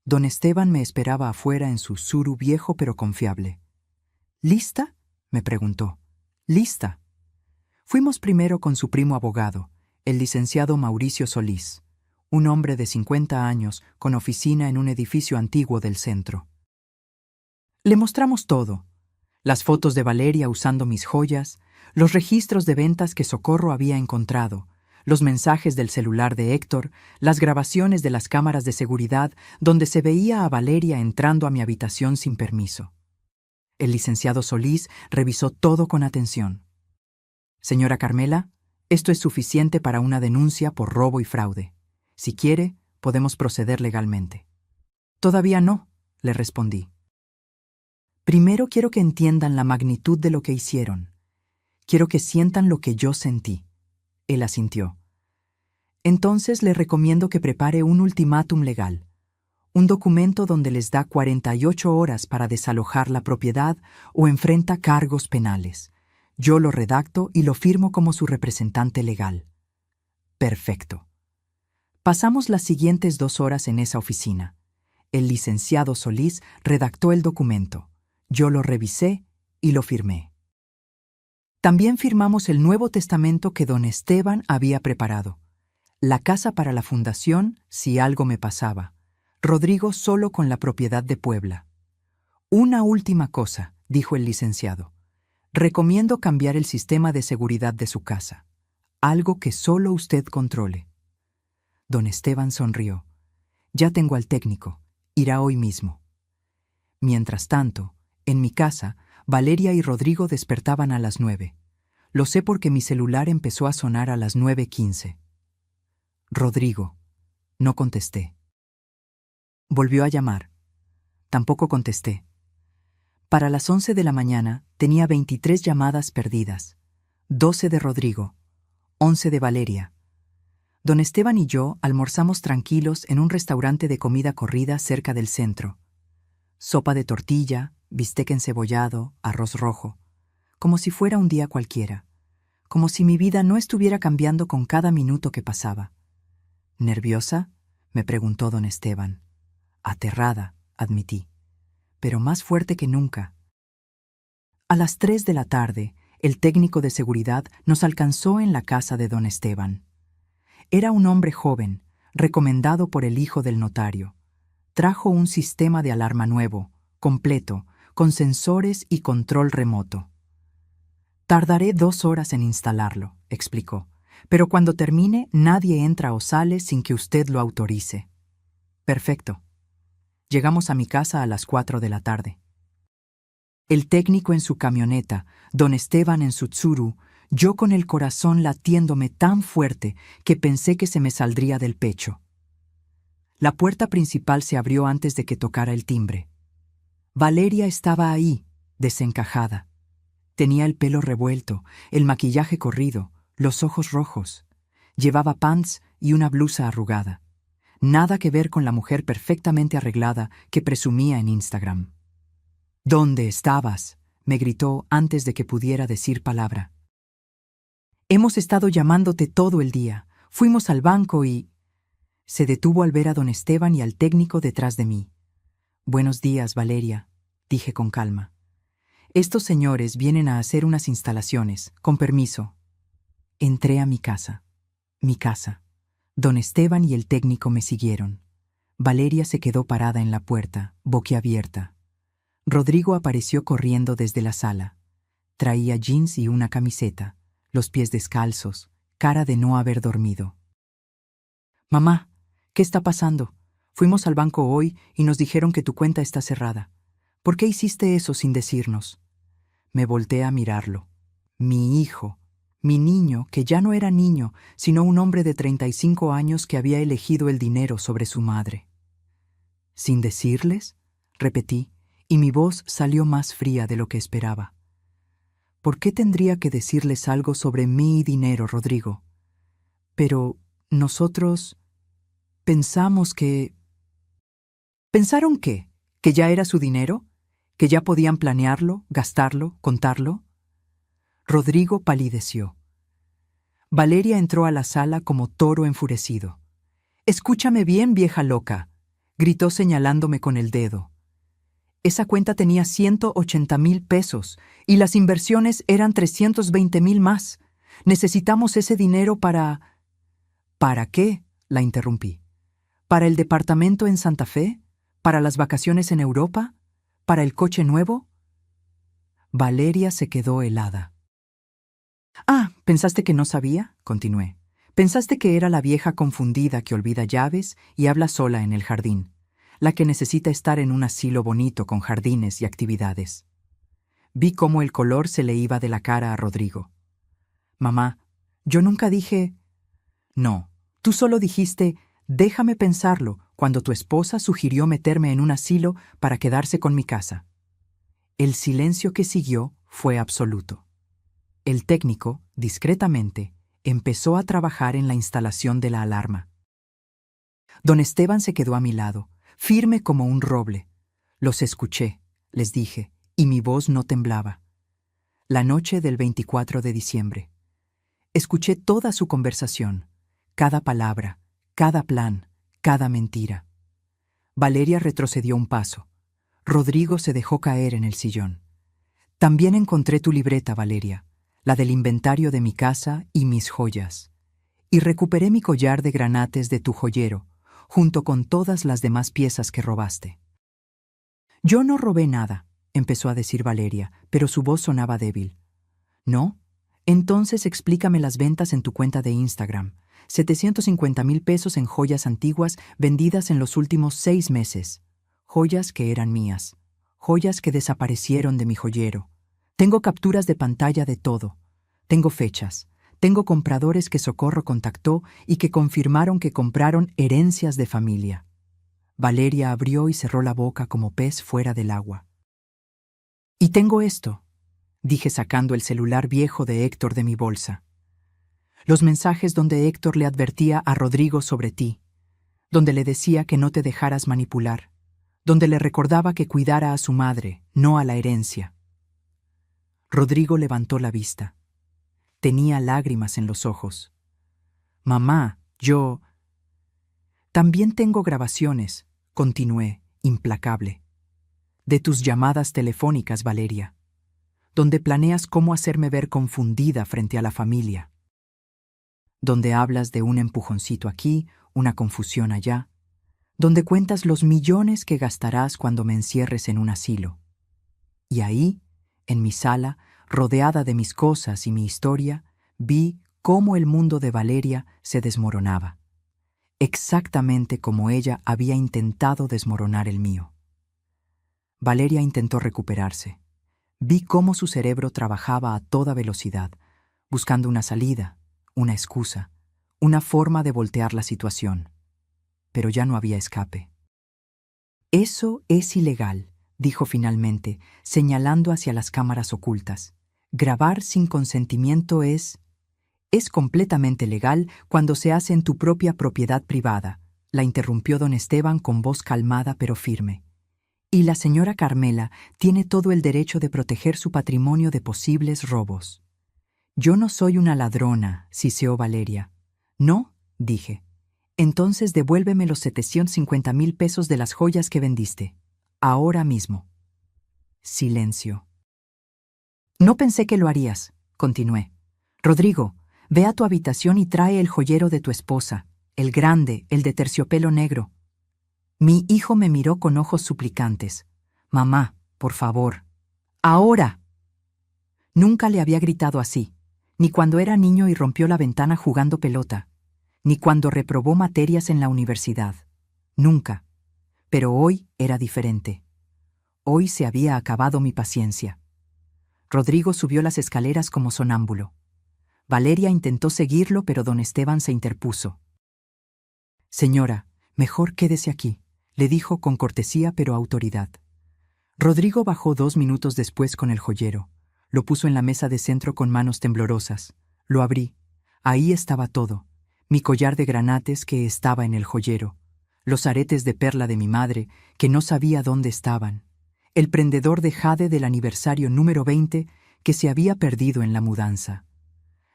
Don Esteban me esperaba afuera en su Tsuru viejo pero confiable. ¿Lista?, me preguntó. «Lista». Fuimos primero con su primo abogado, el licenciado Mauricio Solís, un hombre de 50 años con oficina en un edificio antiguo del centro. Le mostramos todo: las fotos de Valeria usando mis joyas, los registros de ventas que Socorro había encontrado, los mensajes del celular de Héctor, las grabaciones de las cámaras de seguridad donde se veía a Valeria entrando a mi habitación sin permiso. El licenciado Solís revisó todo con atención. «Señora Carmela, esto es suficiente para una denuncia por robo y fraude. Si quiere, podemos proceder legalmente». «Todavía no», le respondí. «Primero quiero que entiendan la magnitud de lo que hicieron. Quiero que sientan lo que yo sentí». Él asintió. «Entonces le recomiendo que prepare un ultimátum legal, un documento donde les da 48 horas para desalojar la propiedad o enfrenta cargos penales. Yo lo redacto y lo firmo como su representante legal». «Perfecto». Pasamos las siguientes 2 horas en esa oficina. El licenciado Solís redactó el documento. Yo lo revisé y lo firmé. También firmamos el Nuevo Testamento que don Esteban había preparado. La casa para la fundación, si algo me pasaba. Rodrigo solo con la propiedad de Puebla. «Una última cosa», dijo el licenciado. «Recomiendo cambiar el sistema de seguridad de su casa. Algo que solo usted controle». Don Esteban sonrió. «Ya tengo al técnico. Irá hoy mismo». Mientras tanto, en mi casa, Valeria y Rodrigo despertaban a las 9. Lo sé porque mi celular empezó a sonar a las 9:15. «Rodrigo». No contesté. Volvió a llamar. Tampoco contesté. Para las 11 de la mañana tenía 23 llamadas perdidas. 12 de Rodrigo, 11 de Valeria. Don Esteban y yo almorzamos tranquilos en un restaurante de comida corrida cerca del centro. Sopa de tortilla, bistec encebollado, arroz rojo. Como si fuera un día cualquiera. Como si mi vida no estuviera cambiando con cada minuto que pasaba. «¿Nerviosa?», me preguntó don Esteban. «Aterrada», admití, pero más fuerte que nunca. A las 3 de la tarde, el técnico de seguridad nos alcanzó en la casa de don Esteban. Era un hombre joven, recomendado por el hijo del notario. Trajo un sistema de alarma nuevo, completo, con sensores y control remoto. «Tardaré 2 horas en instalarlo», explicó, «pero cuando termine nadie entra o sale sin que usted lo autorice». «Perfecto». Llegamos a mi casa a las 4 de la tarde. El técnico en su camioneta, don Esteban en su Tsuru, yo con el corazón latiéndome tan fuerte que pensé que se me saldría del pecho. La puerta principal se abrió antes de que tocara el timbre. Valeria estaba ahí, desencajada. Tenía el pelo revuelto, el maquillaje corrido, los ojos rojos. Llevaba pants y una blusa arrugada. Nada que ver con la mujer perfectamente arreglada que presumía en Instagram. ¿Dónde estabas?, me gritó antes de que pudiera decir palabra. Hemos estado llamándote todo el día. Fuimos al banco y... Se detuvo al ver a don Esteban y al técnico detrás de mí. Buenos días, Valeria, dije con calma. Estos señores vienen a hacer unas instalaciones, con permiso. Entré a mi casa. Mi casa. Don Esteban y el técnico me siguieron. Valeria se quedó parada en la puerta, boquiabierta. Rodrigo apareció corriendo desde la sala. Traía jeans y una camiseta, los pies descalzos, cara de no haber dormido. Mamá, ¿qué está pasando? Fuimos al banco hoy y nos dijeron que tu cuenta está cerrada. ¿Por qué hiciste eso sin decirnos? Me volteé a mirarlo. Mi hijo, mi niño, que ya no era niño, sino un hombre de 35 años que había elegido el dinero sobre su madre. ¿Sin decirles?, repetí, y mi voz salió más fría de lo que esperaba. ¿Por qué tendría que decirles algo sobre mi dinero, Rodrigo? Pero nosotros pensamos que... ¿Pensaron qué? ¿Que ya era su dinero? ¿Que ya podían planearlo, gastarlo, contarlo? Rodrigo palideció. Valeria entró a la sala como toro enfurecido. «Escúchame bien, vieja loca», gritó señalándome con el dedo. Esa cuenta tenía 180,000 pesos y las inversiones eran 320,000 más. Necesitamos ese dinero para... ¿Para qué?, la interrumpí. ¿Para el departamento en Santa Fe? ¿Para las vacaciones en Europa? ¿Para el coche nuevo? Valeria se quedó helada. «Ah, ¿pensaste que no sabía?», continué. «Pensaste que era la vieja confundida que olvida llaves y habla sola en el jardín, la que necesita estar en un asilo bonito con jardines y actividades». Vi cómo el color se le iba de la cara a Rodrigo. «Mamá, yo nunca dije...» «No, tú solo dijiste, déjame pensarlo, cuando tu esposa sugirió meterme en un asilo para quedarse con mi casa». El silencio que siguió fue absoluto. El técnico, discretamente, empezó a trabajar en la instalación de la alarma. Don Esteban se quedó a mi lado, firme como un roble. Los escuché, les dije, y mi voz no temblaba. La noche del 24 de diciembre. Escuché toda su conversación, cada palabra, cada plan, cada mentira. Valeria retrocedió un paso. Rodrigo se dejó caer en el sillón. También encontré tu libreta, Valeria, la del inventario de mi casa y mis joyas. Y recuperé mi collar de granates de tu joyero, junto con todas las demás piezas que robaste. Yo no robé nada, empezó a decir Valeria, pero su voz sonaba débil. ¿No? Entonces explícame las ventas en tu cuenta de Instagram. 750,000 pesos en joyas antiguas vendidas en los últimos 6 meses. Joyas que eran mías. Joyas que desaparecieron de mi joyero. Tengo capturas de pantalla de todo. Tengo fechas. Tengo compradores que Socorro contactó y que confirmaron que compraron herencias de familia. Valeria abrió y cerró la boca como pez fuera del agua. Y tengo esto, dije sacando el celular viejo de Héctor de mi bolsa. Los mensajes donde Héctor le advertía a Rodrigo sobre ti, donde le decía que no te dejaras manipular, donde le recordaba que cuidara a su madre, no a la herencia. Rodrigo levantó la vista. Tenía lágrimas en los ojos. «Mamá, yo...» «También tengo grabaciones», continué, implacable. «De tus llamadas telefónicas, Valeria, donde planeas cómo hacerme ver confundida frente a la familia. Donde hablas de un empujoncito aquí, una confusión allá. Donde cuentas los millones que gastarás cuando me encierres en un asilo. Y ahí, en mi sala, rodeada de mis cosas y mi historia, vi cómo el mundo de Valeria se desmoronaba. Exactamente como ella había intentado desmoronar el mío. Valeria intentó recuperarse. Vi cómo su cerebro trabajaba a toda velocidad, buscando una salida, una excusa, una forma de voltear la situación. Pero ya no había escape. «Eso es ilegal», dijo finalmente, señalando hacia las cámaras ocultas. Grabar sin consentimiento es completamente legal cuando se hace en tu propia propiedad privada, la interrumpió don Esteban con voz calmada pero firme. Y la señora Carmela tiene todo el derecho de proteger su patrimonio de posibles robos. Yo no soy una ladrona, siseó Valeria. ¿No? Dije. Entonces devuélveme los 750,000 pesos de las joyas que vendiste. Ahora mismo. Silencio. No pensé que lo harías, continué. Rodrigo, ve a tu habitación y trae el joyero de tu esposa, el grande, el de terciopelo negro. Mi hijo me miró con ojos suplicantes. Mamá, por favor. ¡Ahora! Nunca le había gritado así, ni cuando era niño y rompió la ventana jugando pelota, ni cuando reprobó materias en la universidad. Nunca. Pero hoy era diferente. Hoy se había acabado mi paciencia. Rodrigo subió las escaleras como sonámbulo. Valeria intentó seguirlo, pero don Esteban se interpuso. Señora, mejor quédese aquí, le dijo con cortesía pero autoridad. Rodrigo bajó 2 minutos después con el joyero. Lo puso en la mesa de centro con manos temblorosas. Lo abrí. Ahí estaba todo. Mi collar de granates que estaba en el joyero. Los aretes de perla de mi madre, que no sabía dónde estaban. El prendedor de jade del aniversario número 20 que se había perdido en la mudanza.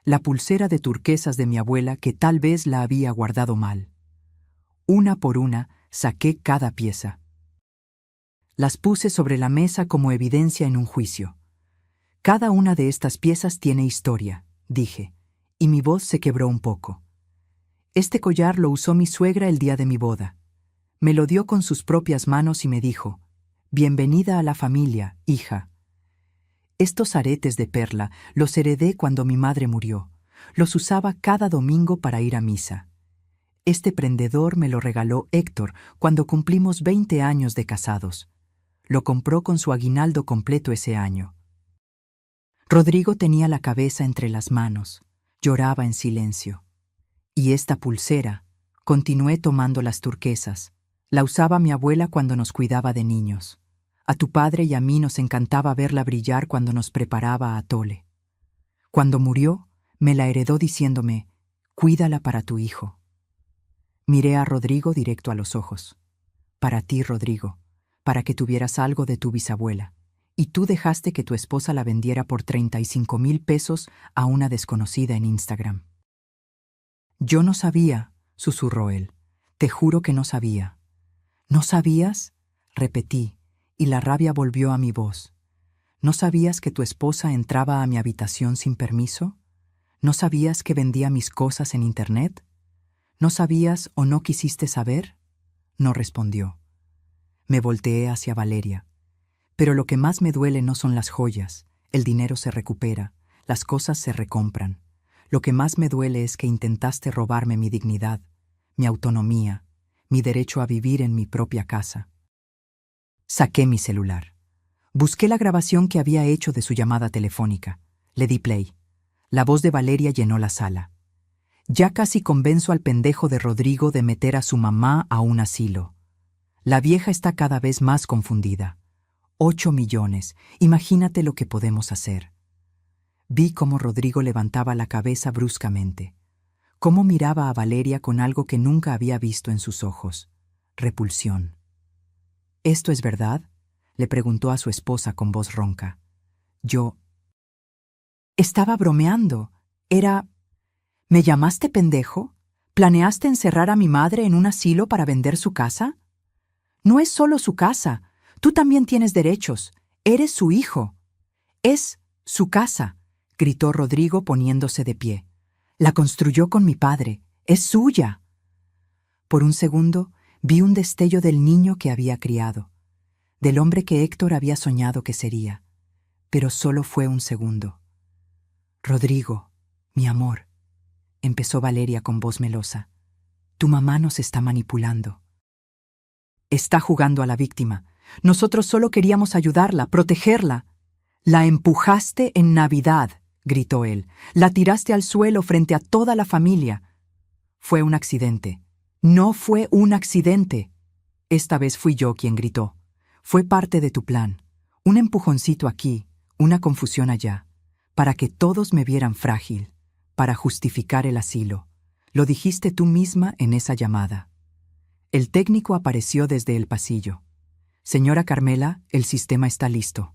La pulsera de turquesas de mi abuela que tal vez la había guardado mal. Una por una saqué cada pieza. Las puse sobre la mesa como evidencia en un juicio. Cada una de estas piezas tiene historia, dije, y mi voz se quebró un poco. Este collar lo usó mi suegra el día de mi boda. Me lo dio con sus propias manos y me dijo, «Bienvenida a la familia, hija». Estos aretes de perla los heredé cuando mi madre murió. Los usaba cada domingo para ir a misa. Este prendedor me lo regaló Héctor cuando cumplimos 20 años de casados. Lo compró con su aguinaldo completo ese año. Rodrigo tenía la cabeza entre las manos. Lloraba en silencio. Y esta pulsera, continué tomando las turquesas. La usaba mi abuela cuando nos cuidaba de niños. A tu padre y a mí nos encantaba verla brillar cuando nos preparaba a atole. Cuando murió, me la heredó diciéndome, «Cuídala para tu hijo». Miré a Rodrigo directo a los ojos. «Para ti, Rodrigo, para que tuvieras algo de tu bisabuela. Y tú dejaste que tu esposa la vendiera por 35,000 pesos a una desconocida en Instagram». «Yo no sabía», susurró él. «Te juro que no sabía». «¿No sabías?», repetí, y la rabia volvió a mi voz. ¿No sabías que tu esposa entraba a mi habitación sin permiso? ¿No sabías que vendía mis cosas en internet? ¿No sabías o no quisiste saber? No respondió. Me volteé hacia Valeria. Pero lo que más me duele no son las joyas. El dinero se recupera, las cosas se recompran. Lo que más me duele es que intentaste robarme mi dignidad, mi autonomía, mi derecho a vivir en mi propia casa. Saqué mi celular. Busqué la grabación que había hecho de su llamada telefónica. Le di play. La voz de Valeria llenó la sala. Ya casi convenzo al pendejo de Rodrigo de meter a su mamá a un asilo. La vieja está cada vez más confundida. 8 millones. Imagínate lo que podemos hacer. Vi cómo Rodrigo levantaba la cabeza bruscamente. Cómo miraba a Valeria con algo que nunca había visto en sus ojos. Repulsión. ¿Esto es verdad?, le preguntó a su esposa con voz ronca. Yo... Estaba bromeando. Era... ¿Me llamaste pendejo? ¿Planeaste encerrar a mi madre en un asilo para vender su casa? No es solo su casa. Tú también tienes derechos. Eres su hijo. Es su casa, gritó Rodrigo poniéndose de pie. La construyó con mi padre. Es suya. Por un segundo vi un destello del niño que había criado, del hombre que Héctor había soñado que sería, pero solo fue un segundo. Rodrigo, mi amor, empezó Valeria con voz melosa, tu mamá nos está manipulando. Está jugando a la víctima. Nosotros solo queríamos ayudarla, protegerla. La empujaste en Navidad, gritó él. La tiraste al suelo frente a toda la familia. Fue un accidente. No fue un accidente. Esta vez fui yo quien gritó. Fue parte de tu plan. Un empujoncito aquí, una confusión allá. para que todos me vieran frágil, para justificar el asilo. Lo dijiste tú misma en esa llamada. El técnico apareció desde el pasillo. Señora Carmela, el sistema está listo.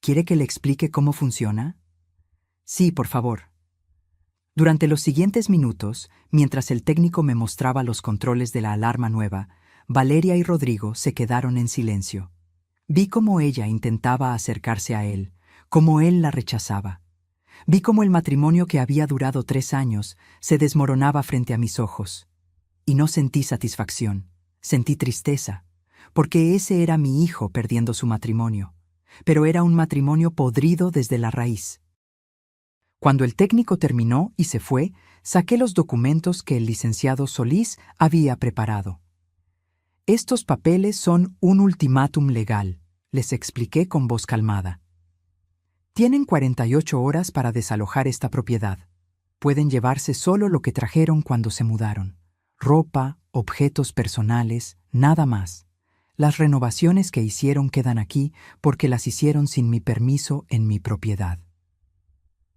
¿Quiere que le explique cómo funciona? Sí, por favor. Durante los siguientes minutos, mientras el técnico me mostraba los controles de la alarma nueva, Valeria y Rodrigo se quedaron en silencio. Vi cómo ella intentaba acercarse a él, cómo él la rechazaba. Vi cómo el matrimonio que había durado 3 años se desmoronaba frente a mis ojos. Y no sentí satisfacción, sentí tristeza, porque ese era mi hijo perdiendo su matrimonio, pero era un matrimonio podrido desde la raíz. Cuando el técnico terminó y se fue, saqué los documentos que el licenciado Solís había preparado. Estos papeles son un ultimátum legal, les expliqué con voz calmada. Tienen 48 horas para desalojar esta propiedad. Pueden llevarse solo lo que trajeron cuando se mudaron. Ropa, objetos personales, nada más. Las renovaciones que hicieron quedan aquí porque las hicieron sin mi permiso en mi propiedad.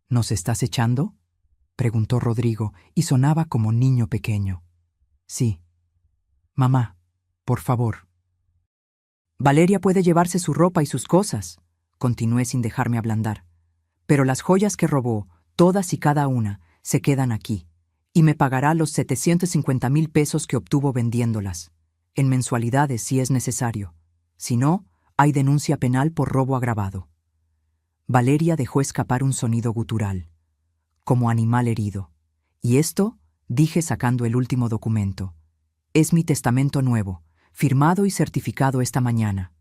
¿Nos estás echando?, preguntó Rodrigo, y sonaba como niño pequeño. Sí. Mamá, por favor. Valeria puede llevarse su ropa y sus cosas, continué sin dejarme ablandar. Pero las joyas que robó, todas y cada una, se quedan aquí, y me pagará los 750,000 pesos que obtuvo vendiéndolas, en mensualidades si es necesario. Si no, hay denuncia penal por robo agravado. Valeria dejó escapar un sonido gutural, como animal herido. Y esto, dije sacando el último documento, es mi testamento nuevo, firmado y certificado esta mañana.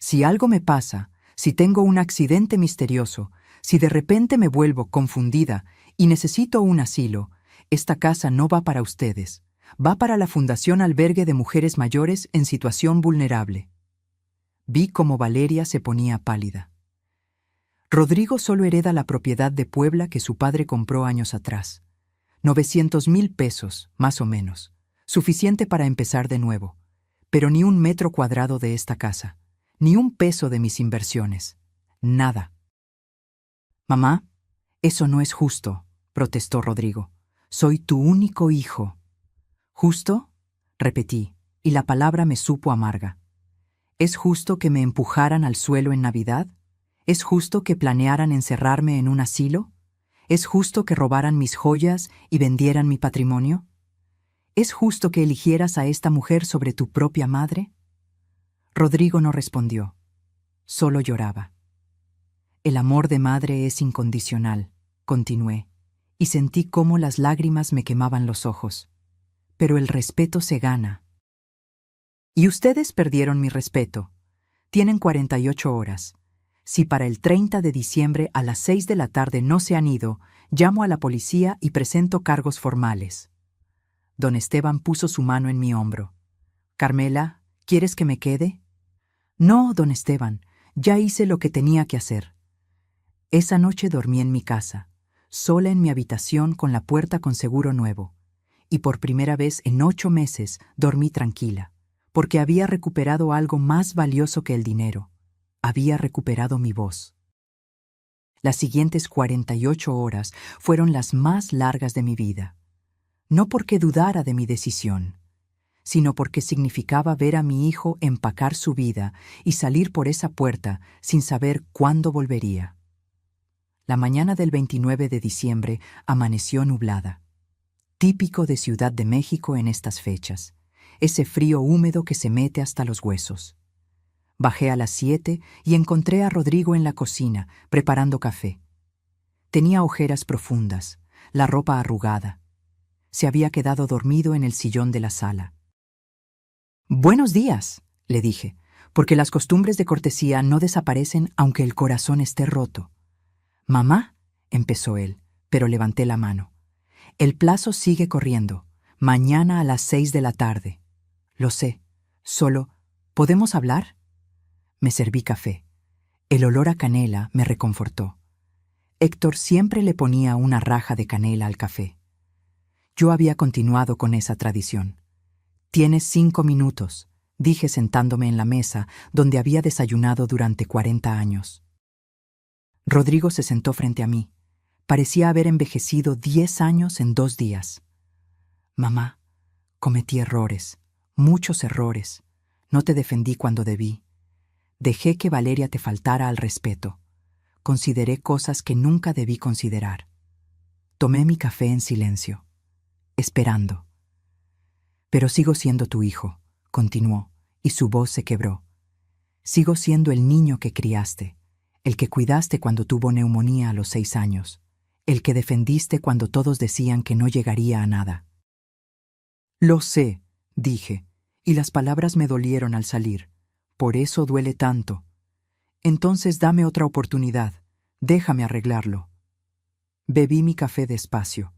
Si algo me pasa, si tengo un accidente misterioso, si de repente me vuelvo confundida y necesito un asilo, esta casa no va para ustedes, va para la Fundación Albergue de Mujeres Mayores en Situación Vulnerable. Vi cómo Valeria se ponía pálida. Rodrigo solo hereda la propiedad de Puebla que su padre compró años atrás. 900,000 pesos, más o menos. Suficiente para empezar de nuevo. Pero ni un metro cuadrado de esta casa. Ni un peso de mis inversiones. Nada. Mamá, eso no es justo, protestó Rodrigo. Soy tu único hijo. ¿Justo?, repetí, y la palabra me supo amarga. ¿Es justo que me empujaran al suelo en Navidad? ¿Es justo que planearan encerrarme en un asilo? ¿Es justo que robaran mis joyas y vendieran mi patrimonio? ¿Es justo que eligieras a esta mujer sobre tu propia madre? Rodrigo no respondió. Solo lloraba. El amor de madre es incondicional, continué, y sentí cómo las lágrimas me quemaban los ojos. Pero el respeto se gana. Y ustedes perdieron mi respeto. Tienen 48 horas. Si para el 30 de diciembre a las 6 de la tarde no se han ido, llamo a la policía y presento cargos formales. Don Esteban puso su mano en mi hombro. Carmela, ¿quieres que me quede? No, don Esteban, ya hice lo que tenía que hacer. Esa noche dormí en mi casa, sola en mi habitación con la puerta con seguro nuevo, y por primera vez en 8 meses dormí tranquila, porque había recuperado algo más valioso que el dinero. Había recuperado mi voz. Las siguientes 48 horas fueron las más largas de mi vida, no porque dudara de mi decisión, sino porque significaba ver a mi hijo empacar su vida y salir por esa puerta sin saber cuándo volvería. La mañana del 29 de diciembre amaneció nublada, típico de Ciudad de México en estas fechas, ese frío húmedo que se mete hasta los huesos. Bajé a las 7 y encontré a Rodrigo en la cocina, preparando café. Tenía ojeras profundas, la ropa arrugada. Se había quedado dormido en el sillón de la sala. «Buenos días», le dije, porque las costumbres de cortesía no desaparecen aunque el corazón esté roto. «Mamá», empezó él, pero levanté la mano. «El plazo sigue corriendo. Mañana a las 6 de la tarde. Lo sé. Solo, ¿podemos hablar?» Me serví café. El olor a canela me reconfortó. Héctor siempre le ponía una raja de canela al café. Yo había continuado con esa tradición. «Tienes 5 minutos», dije sentándome en la mesa donde había desayunado durante 40 años. Rodrigo se sentó frente a mí. Parecía haber envejecido 10 años en 2 días. Mamá, cometí errores, muchos errores. No te defendí cuando debí. Dejé que Valeria te faltara al respeto. Consideré cosas que nunca debí considerar. Tomé mi café en silencio, esperando. Pero sigo siendo tu hijo, continuó, y su voz se quebró. Sigo siendo el niño que criaste, el que cuidaste cuando tuvo neumonía a los 6 años, el que defendiste cuando todos decían que no llegaría a nada. Lo sé, dije, y las palabras me dolieron al salir. Por eso duele tanto. Entonces dame otra oportunidad, déjame arreglarlo. Bebí mi café despacio.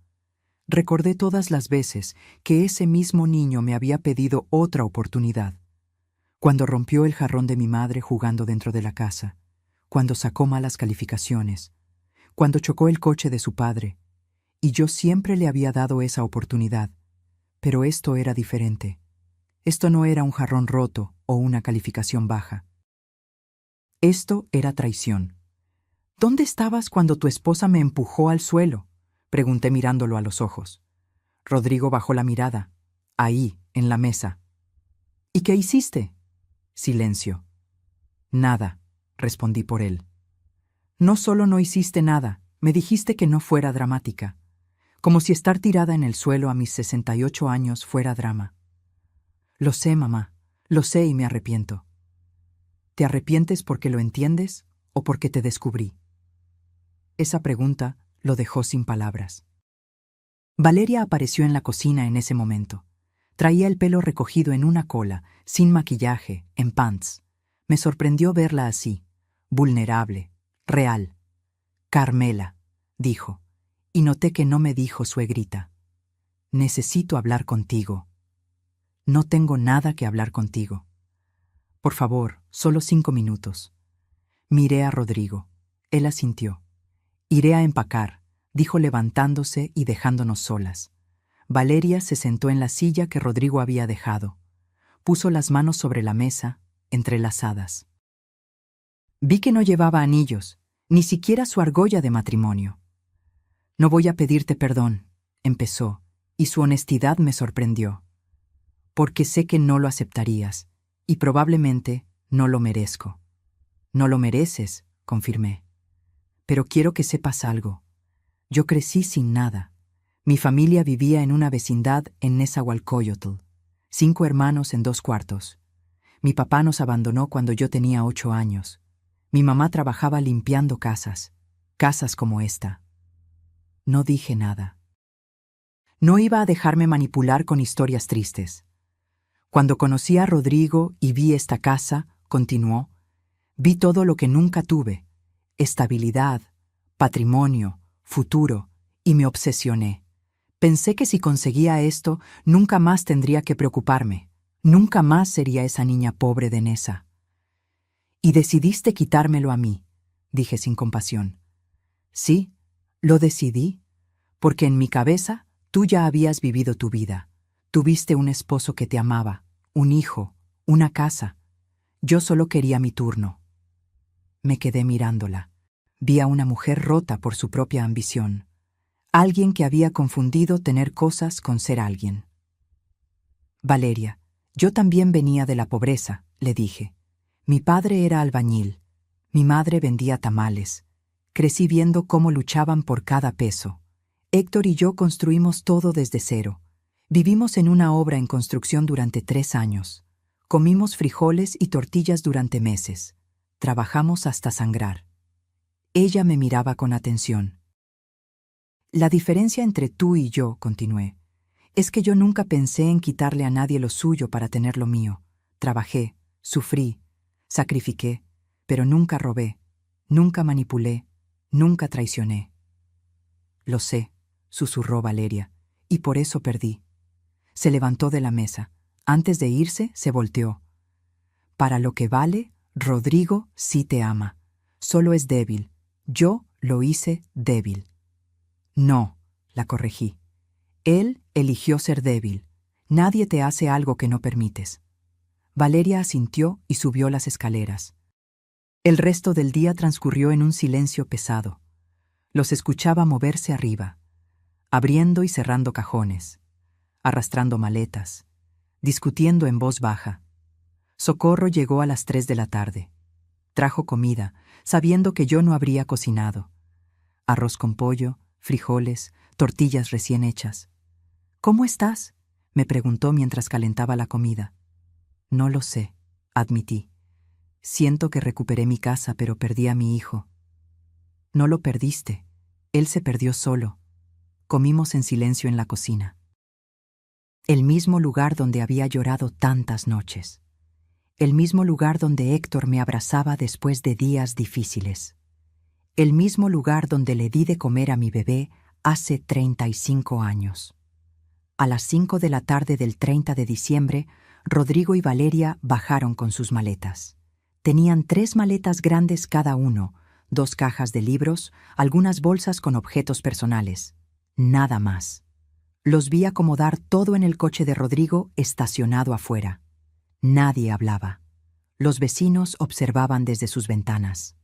Recordé todas las veces que ese mismo niño me había pedido otra oportunidad. Cuando rompió el jarrón de mi madre jugando dentro de la casa, cuando sacó malas calificaciones, cuando chocó el coche de su padre, y yo siempre le había dado esa oportunidad. Pero esto era diferente. Esto no era un jarrón roto o una calificación baja. Esto era traición. ¿Dónde estabas cuando tu esposa me empujó al suelo?, pregunté mirándolo a los ojos. Rodrigo bajó la mirada. Ahí, en la mesa. ¿Y qué hiciste? Silencio. Nada, respondí por él. No solo no hiciste nada, me dijiste que no fuera dramática. Como si estar tirada en el suelo a mis 68 años fuera drama. Lo sé, mamá, lo sé y me arrepiento. ¿Te arrepientes porque lo entiendes o porque te descubrí? Esa pregunta lo dejó sin palabras. Valeria apareció en la cocina en ese momento. Traía el pelo recogido en una cola, sin maquillaje, en pants. Me sorprendió verla así, vulnerable, real. Carmela, dijo, y noté que no me dijo suegrita. Necesito hablar contigo. No tengo nada que hablar contigo. Por favor, solo 5 minutos. Miré a Rodrigo. Él asintió. Iré a empacar, dijo levantándose y dejándonos solas. Valeria se sentó en la silla que Rodrigo había dejado. Puso las manos sobre la mesa, entrelazadas. Vi que no llevaba anillos, ni siquiera su argolla de matrimonio. No voy a pedirte perdón, empezó, y su honestidad me sorprendió. Porque sé que no lo aceptarías, y probablemente no lo merezco. No lo mereces, confirmé. Pero quiero que sepas algo. Yo crecí sin nada. Mi familia vivía en una vecindad en Nezahualcóyotl, 5 hermanos en 2 cuartos. Mi papá nos abandonó cuando yo tenía 8 años. Mi mamá trabajaba limpiando casas como esta. No dije nada. No iba a dejarme manipular con historias tristes. Cuando conocí a Rodrigo y vi esta casa, continuó, vi todo lo que nunca tuve, estabilidad, patrimonio, futuro, y me obsesioné. Pensé que si conseguía esto, nunca más tendría que preocuparme, nunca más sería esa niña pobre de Neza. Y decidiste quitármelo a mí, dije sin compasión. Sí, lo decidí, porque en mi cabeza tú ya habías vivido tu vida. Tuviste un esposo que te amaba, un hijo, una casa. Yo solo quería mi turno. Me quedé mirándola. Vi a una mujer rota por su propia ambición. Alguien que había confundido tener cosas con ser alguien. Valeria, yo también venía de la pobreza, le dije. Mi padre era albañil. Mi madre vendía tamales. Crecí viendo cómo luchaban por cada peso. Héctor y yo construimos todo desde cero. Vivimos en una obra en construcción durante 3 años. Comimos frijoles y tortillas durante meses. Trabajamos hasta sangrar. Ella me miraba con atención. La diferencia entre tú y yo, continué, es que yo nunca pensé en quitarle a nadie lo suyo para tener lo mío. Trabajé, sufrí, sacrifiqué, pero nunca robé, nunca manipulé, nunca traicioné. Lo sé, susurró Valeria, y por eso perdí. Se levantó de la mesa. Antes de irse, se volteó. Para lo que vale, Rodrigo sí te ama. Solo es débil. Yo lo hice débil. No, la corregí. Él eligió ser débil. Nadie te hace algo que no permites. Valeria asintió y subió las escaleras. El resto del día transcurrió en un silencio pesado. Los escuchaba moverse arriba, abriendo y cerrando cajones, arrastrando maletas, discutiendo en voz baja. Socorro llegó a las 3 de la tarde. Trajo comida, sabiendo que yo no habría cocinado. Arroz con pollo, frijoles, tortillas recién hechas. «¿Cómo estás?», me preguntó mientras calentaba la comida. «No lo sé», admití. «Siento que recuperé mi casa, pero perdí a mi hijo». «No lo perdiste. Él se perdió solo». Comimos en silencio en la cocina. El mismo lugar donde había llorado tantas noches. El mismo lugar donde Héctor me abrazaba después de días difíciles. El mismo lugar donde le di de comer a mi bebé hace 35 años. A las 5 de la tarde del 30 de diciembre, Rodrigo y Valeria bajaron con sus maletas. Tenían 3 maletas grandes cada uno, 2 cajas de libros, algunas bolsas con objetos personales. Nada más. Los vi acomodar todo en el coche de Rodrigo estacionado afuera. Nadie hablaba. Los vecinos observaban desde sus ventanas.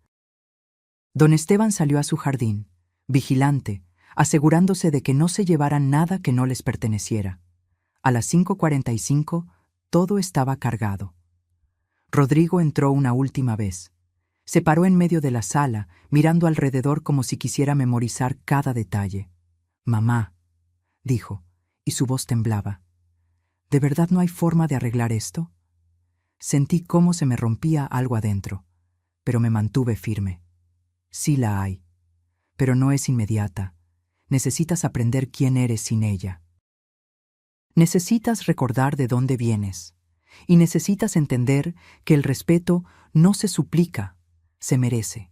Don Esteban salió a su jardín, vigilante, asegurándose de que no se llevaran nada que no les perteneciera. A las 5:45, todo estaba cargado. Rodrigo entró una última vez. Se paró en medio de la sala, mirando alrededor como si quisiera memorizar cada detalle. «Mamá», dijo, y su voz temblaba. «¿De verdad no hay forma de arreglar esto?». Sentí cómo se me rompía algo adentro, pero me mantuve firme. «Sí la hay, pero no es inmediata. Necesitas aprender quién eres sin ella. Necesitas recordar de dónde vienes, y necesitas entender que el respeto no se suplica, se merece.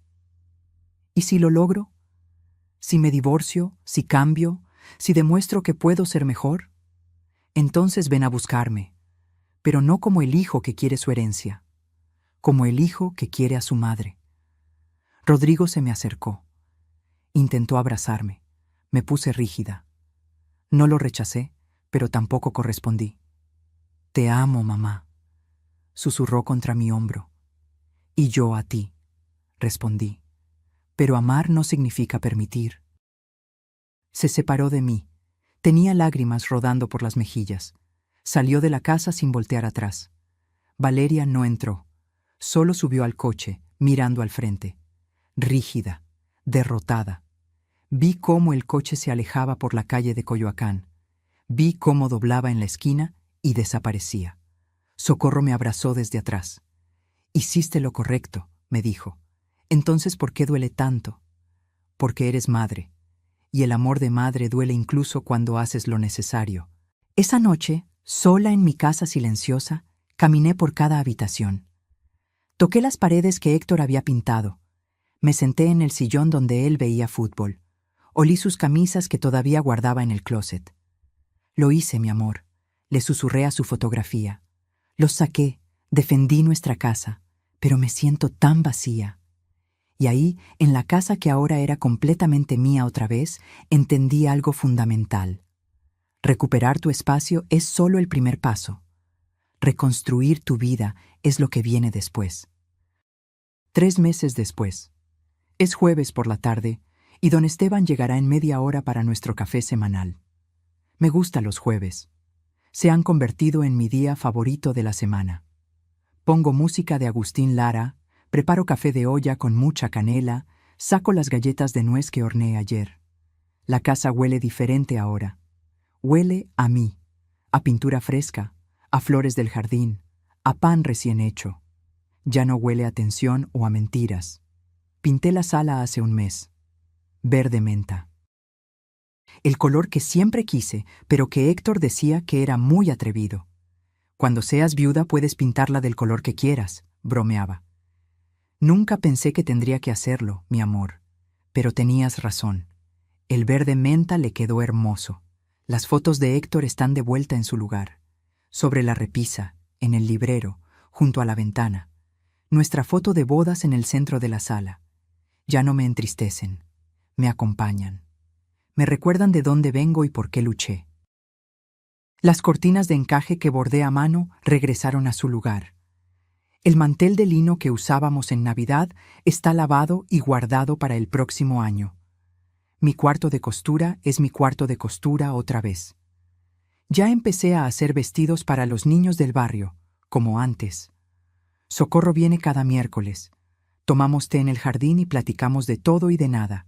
¿Y si lo logro? ¿Si me divorcio? ¿Si cambio? ¿Si demuestro que puedo ser mejor? Entonces ven a buscarme, pero no como el hijo que quiere su herencia, como el hijo que quiere a su madre». Rodrigo se me acercó. Intentó abrazarme. Me puse rígida. No lo rechacé, pero tampoco correspondí. «Te amo, mamá», susurró contra mi hombro. «Y yo a ti», respondí. «Pero amar no significa permitir». Se separó de mí. Tenía lágrimas rodando por las mejillas. Salió de la casa sin voltear atrás. Valeria no entró. Solo subió al coche, mirando al frente. Rígida, derrotada. Vi cómo el coche se alejaba por la calle de Coyoacán. Vi cómo doblaba en la esquina y desaparecía. Socorro me abrazó desde atrás. «Hiciste lo correcto», me dijo. «Entonces, ¿por qué duele tanto?» «Porque eres madre. Y el amor de madre duele incluso cuando haces lo necesario». Esa noche, sola en mi casa silenciosa, caminé por cada habitación. Toqué las paredes que Héctor había pintado. Me senté en el sillón donde él veía fútbol. Olí sus camisas que todavía guardaba en el closet. «Lo hice, mi amor», le susurré a su fotografía. «Los saqué, defendí nuestra casa, pero me siento tan vacía». Y ahí, en la casa que ahora era completamente mía otra vez, entendí algo fundamental. Recuperar tu espacio es solo el primer paso. Reconstruir tu vida es lo que viene después. 3 meses después. Es jueves por la tarde y don Esteban llegará en media hora para nuestro café semanal. Me gustan los jueves. Se han convertido en mi día favorito de la semana. Pongo música de Agustín Lara, preparo café de olla con mucha canela, saco las galletas de nuez que horneé ayer. La casa huele diferente ahora. Huele a mí, a pintura fresca, a flores del jardín, a pan recién hecho. Ya no huele a tensión o a mentiras. Pinté la sala hace un mes. Verde menta. El color que siempre quise, pero que Héctor decía que era muy atrevido. «Cuando seas viuda puedes pintarla del color que quieras», bromeaba. Nunca pensé que tendría que hacerlo, mi amor. Pero tenías razón. El verde menta le quedó hermoso. Las fotos de Héctor están de vuelta en su lugar. Sobre la repisa, en el librero, junto a la ventana. Nuestra foto de bodas en el centro de la sala. Ya no me entristecen. Me acompañan. Me recuerdan de dónde vengo y por qué luché. Las cortinas de encaje que bordé a mano regresaron a su lugar. El mantel de lino que usábamos en Navidad está lavado y guardado para el próximo año. Mi cuarto de costura es mi cuarto de costura otra vez. Ya empecé a hacer vestidos para los niños del barrio, como antes. Socorro viene cada miércoles. Tomamos té en el jardín y platicamos de todo y de nada.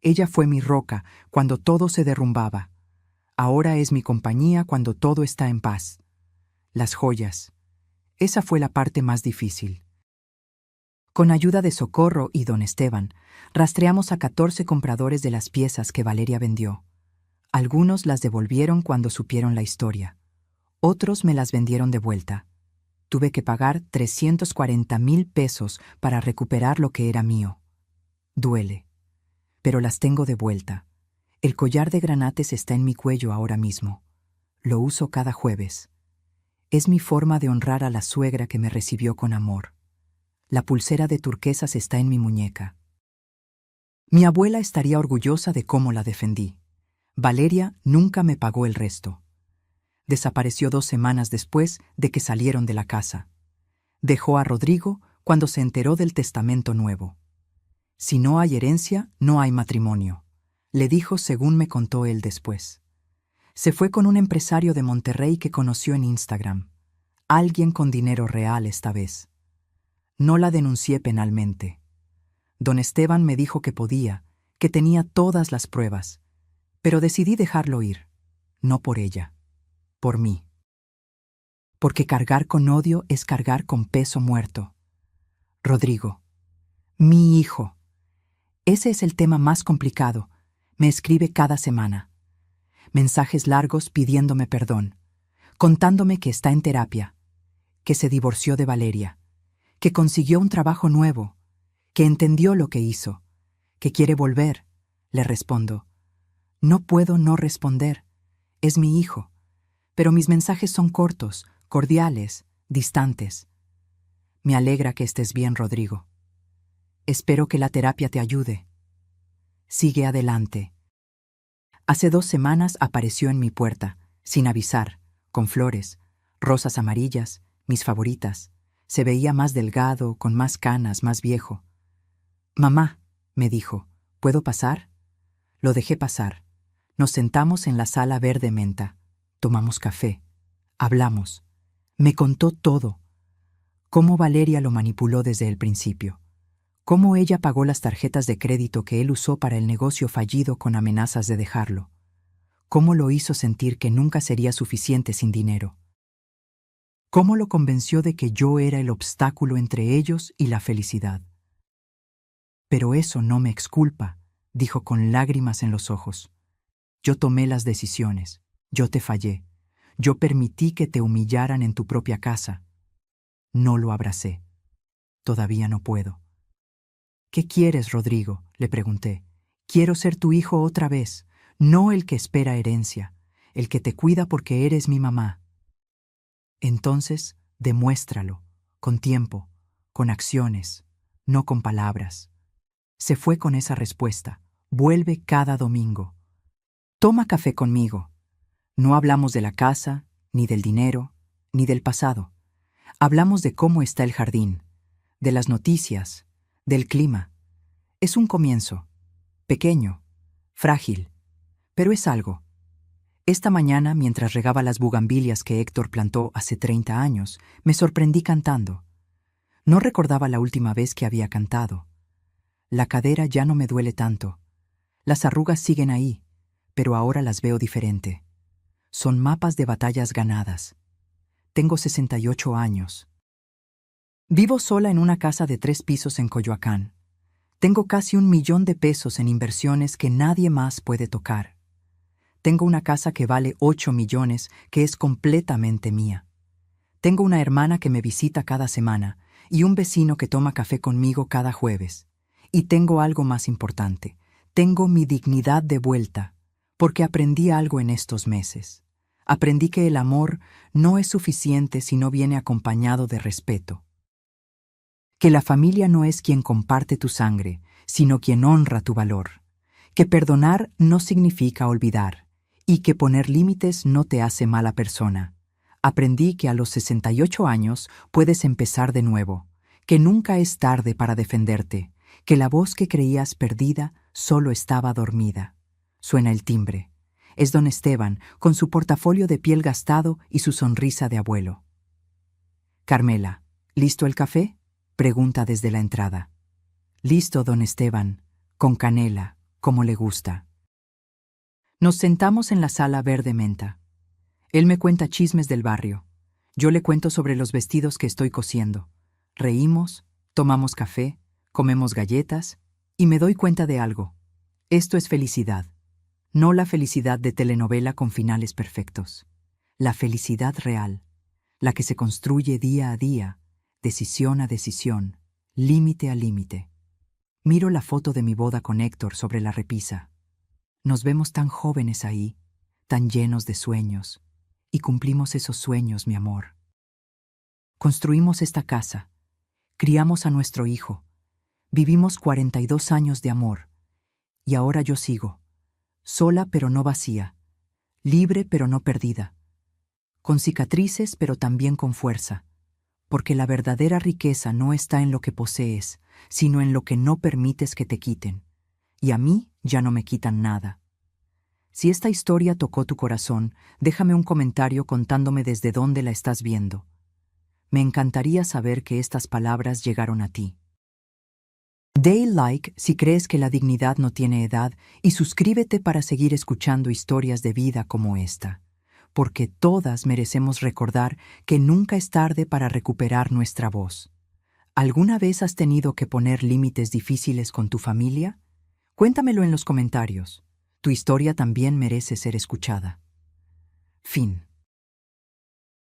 Ella fue mi roca cuando todo se derrumbaba. Ahora es mi compañía cuando todo está en paz. Las joyas. Esa fue la parte más difícil. Con ayuda de Socorro y don Esteban, rastreamos a 14 compradores de las piezas que Valeria vendió. Algunos las devolvieron cuando supieron la historia. Otros me las vendieron de vuelta. Tuve que pagar 340,000 pesos para recuperar lo que era mío. Duele. Pero las tengo de vuelta. El collar de granates está en mi cuello ahora mismo. Lo uso cada jueves. Es mi forma de honrar a la suegra que me recibió con amor. La pulsera de turquesas está en mi muñeca. Mi abuela estaría orgullosa de cómo la defendí. Valeria nunca me pagó el resto. Desapareció 2 semanas después de que salieron de la casa. Dejó a Rodrigo cuando se enteró del testamento nuevo. Si no hay herencia, no hay matrimonio, le dijo según me contó él después. Se fue con un empresario de Monterrey que conoció en Instagram. Alguien con dinero real esta vez. No la denuncié penalmente. Don Esteban me dijo que podía, que tenía todas las pruebas, pero decidí dejarlo ir, no por ella, por mí. Porque cargar con odio es cargar con peso muerto. Rodrigo, mi hijo. Ese es el tema más complicado. Me escribe cada semana. Mensajes largos pidiéndome perdón, contándome que está en terapia, que se divorció de Valeria, que consiguió un trabajo nuevo, que entendió lo que hizo, que quiere volver. Le respondo, no puedo no responder. Es mi hijo. Pero mis mensajes son cortos, cordiales, distantes. Me alegra que estés bien, Rodrigo. Espero que la terapia te ayude. Sigue adelante. Hace 2 semanas apareció en mi puerta, sin avisar, con flores, rosas amarillas, mis favoritas. Se veía más delgado, con más canas, más viejo. Mamá, me dijo, ¿puedo pasar? Lo dejé pasar. Nos sentamos en la sala verde menta. Tomamos café. Hablamos. Me contó todo. Cómo Valeria lo manipuló desde el principio. Cómo ella pagó las tarjetas de crédito que él usó para el negocio fallido con amenazas de dejarlo. Cómo lo hizo sentir que nunca sería suficiente sin dinero. Cómo lo convenció de que yo era el obstáculo entre ellos y la felicidad. Pero eso no me exculpa, dijo con lágrimas en los ojos. Yo tomé las decisiones. Yo te fallé. Yo permití que te humillaran en tu propia casa. No lo abracé. Todavía no puedo. ¿Qué quieres, Rodrigo?, le pregunté. Quiero ser tu hijo otra vez, no el que espera herencia, el que te cuida porque eres mi mamá. Entonces, demuéstralo, con tiempo, con acciones, no con palabras. Se fue con esa respuesta. Vuelve cada domingo. Toma café conmigo. No hablamos de la casa, ni del dinero, ni del pasado. Hablamos de cómo está el jardín, de las noticias, del clima. Es un comienzo, pequeño, frágil, pero es algo. Esta mañana, mientras regaba las bugambilias que Héctor plantó hace 30 años, me sorprendí cantando. No recordaba la última vez que había cantado. La cadera ya no me duele tanto. Las arrugas siguen ahí, pero ahora las veo diferente. Son mapas de batallas ganadas. Tengo 68 años. Vivo sola en una casa de 3 pisos en Coyoacán. Tengo casi 1 millón de pesos en inversiones que nadie más puede tocar. Tengo una casa que vale 8 millones, que es completamente mía. Tengo una hermana que me visita cada semana y un vecino que toma café conmigo cada jueves. Y tengo algo más importante. Tengo mi dignidad de vuelta, porque aprendí algo en estos meses. Aprendí que el amor no es suficiente si no viene acompañado de respeto. Que la familia no es quien comparte tu sangre, sino quien honra tu valor. Que perdonar no significa olvidar, y que poner límites no te hace mala persona. Aprendí que a los 68 años puedes empezar de nuevo, que nunca es tarde para defenderte, que la voz que creías perdida solo estaba dormida. Suena el timbre. Es don Esteban, con su portafolio de piel gastado y su sonrisa de abuelo. Carmela, ¿listo el café?, pregunta desde la entrada. Listo, don Esteban, con canela, como le gusta. Nos sentamos en la sala verde menta. Él me cuenta chismes del barrio. Yo le cuento sobre los vestidos que estoy cosiendo. Reímos, tomamos café, comemos galletas y me doy cuenta de algo. Esto es felicidad. No la felicidad de telenovela con finales perfectos. La felicidad real, la que se construye día a día, decisión a decisión, límite a límite. Miro la foto de mi boda con Héctor sobre la repisa. Nos vemos tan jóvenes ahí, tan llenos de sueños, y cumplimos esos sueños, mi amor. Construimos esta casa, criamos a nuestro hijo, vivimos 42 años de amor, y ahora yo sigo, sola pero no vacía, libre pero no perdida, con cicatrices pero también con fuerza, porque la verdadera riqueza no está en lo que posees, sino en lo que no permites que te quiten, y a mí ya no me quitan nada. Si esta historia tocó tu corazón, déjame un comentario contándome desde dónde la estás viendo. Me encantaría saber que estas palabras llegaron a ti. Dale like si crees que la dignidad no tiene edad y suscríbete para seguir escuchando historias de vida como esta, porque todas merecemos recordar que nunca es tarde para recuperar nuestra voz. ¿Alguna vez has tenido que poner límites difíciles con tu familia? Cuéntamelo en los comentarios. Tu historia también merece ser escuchada. Fin.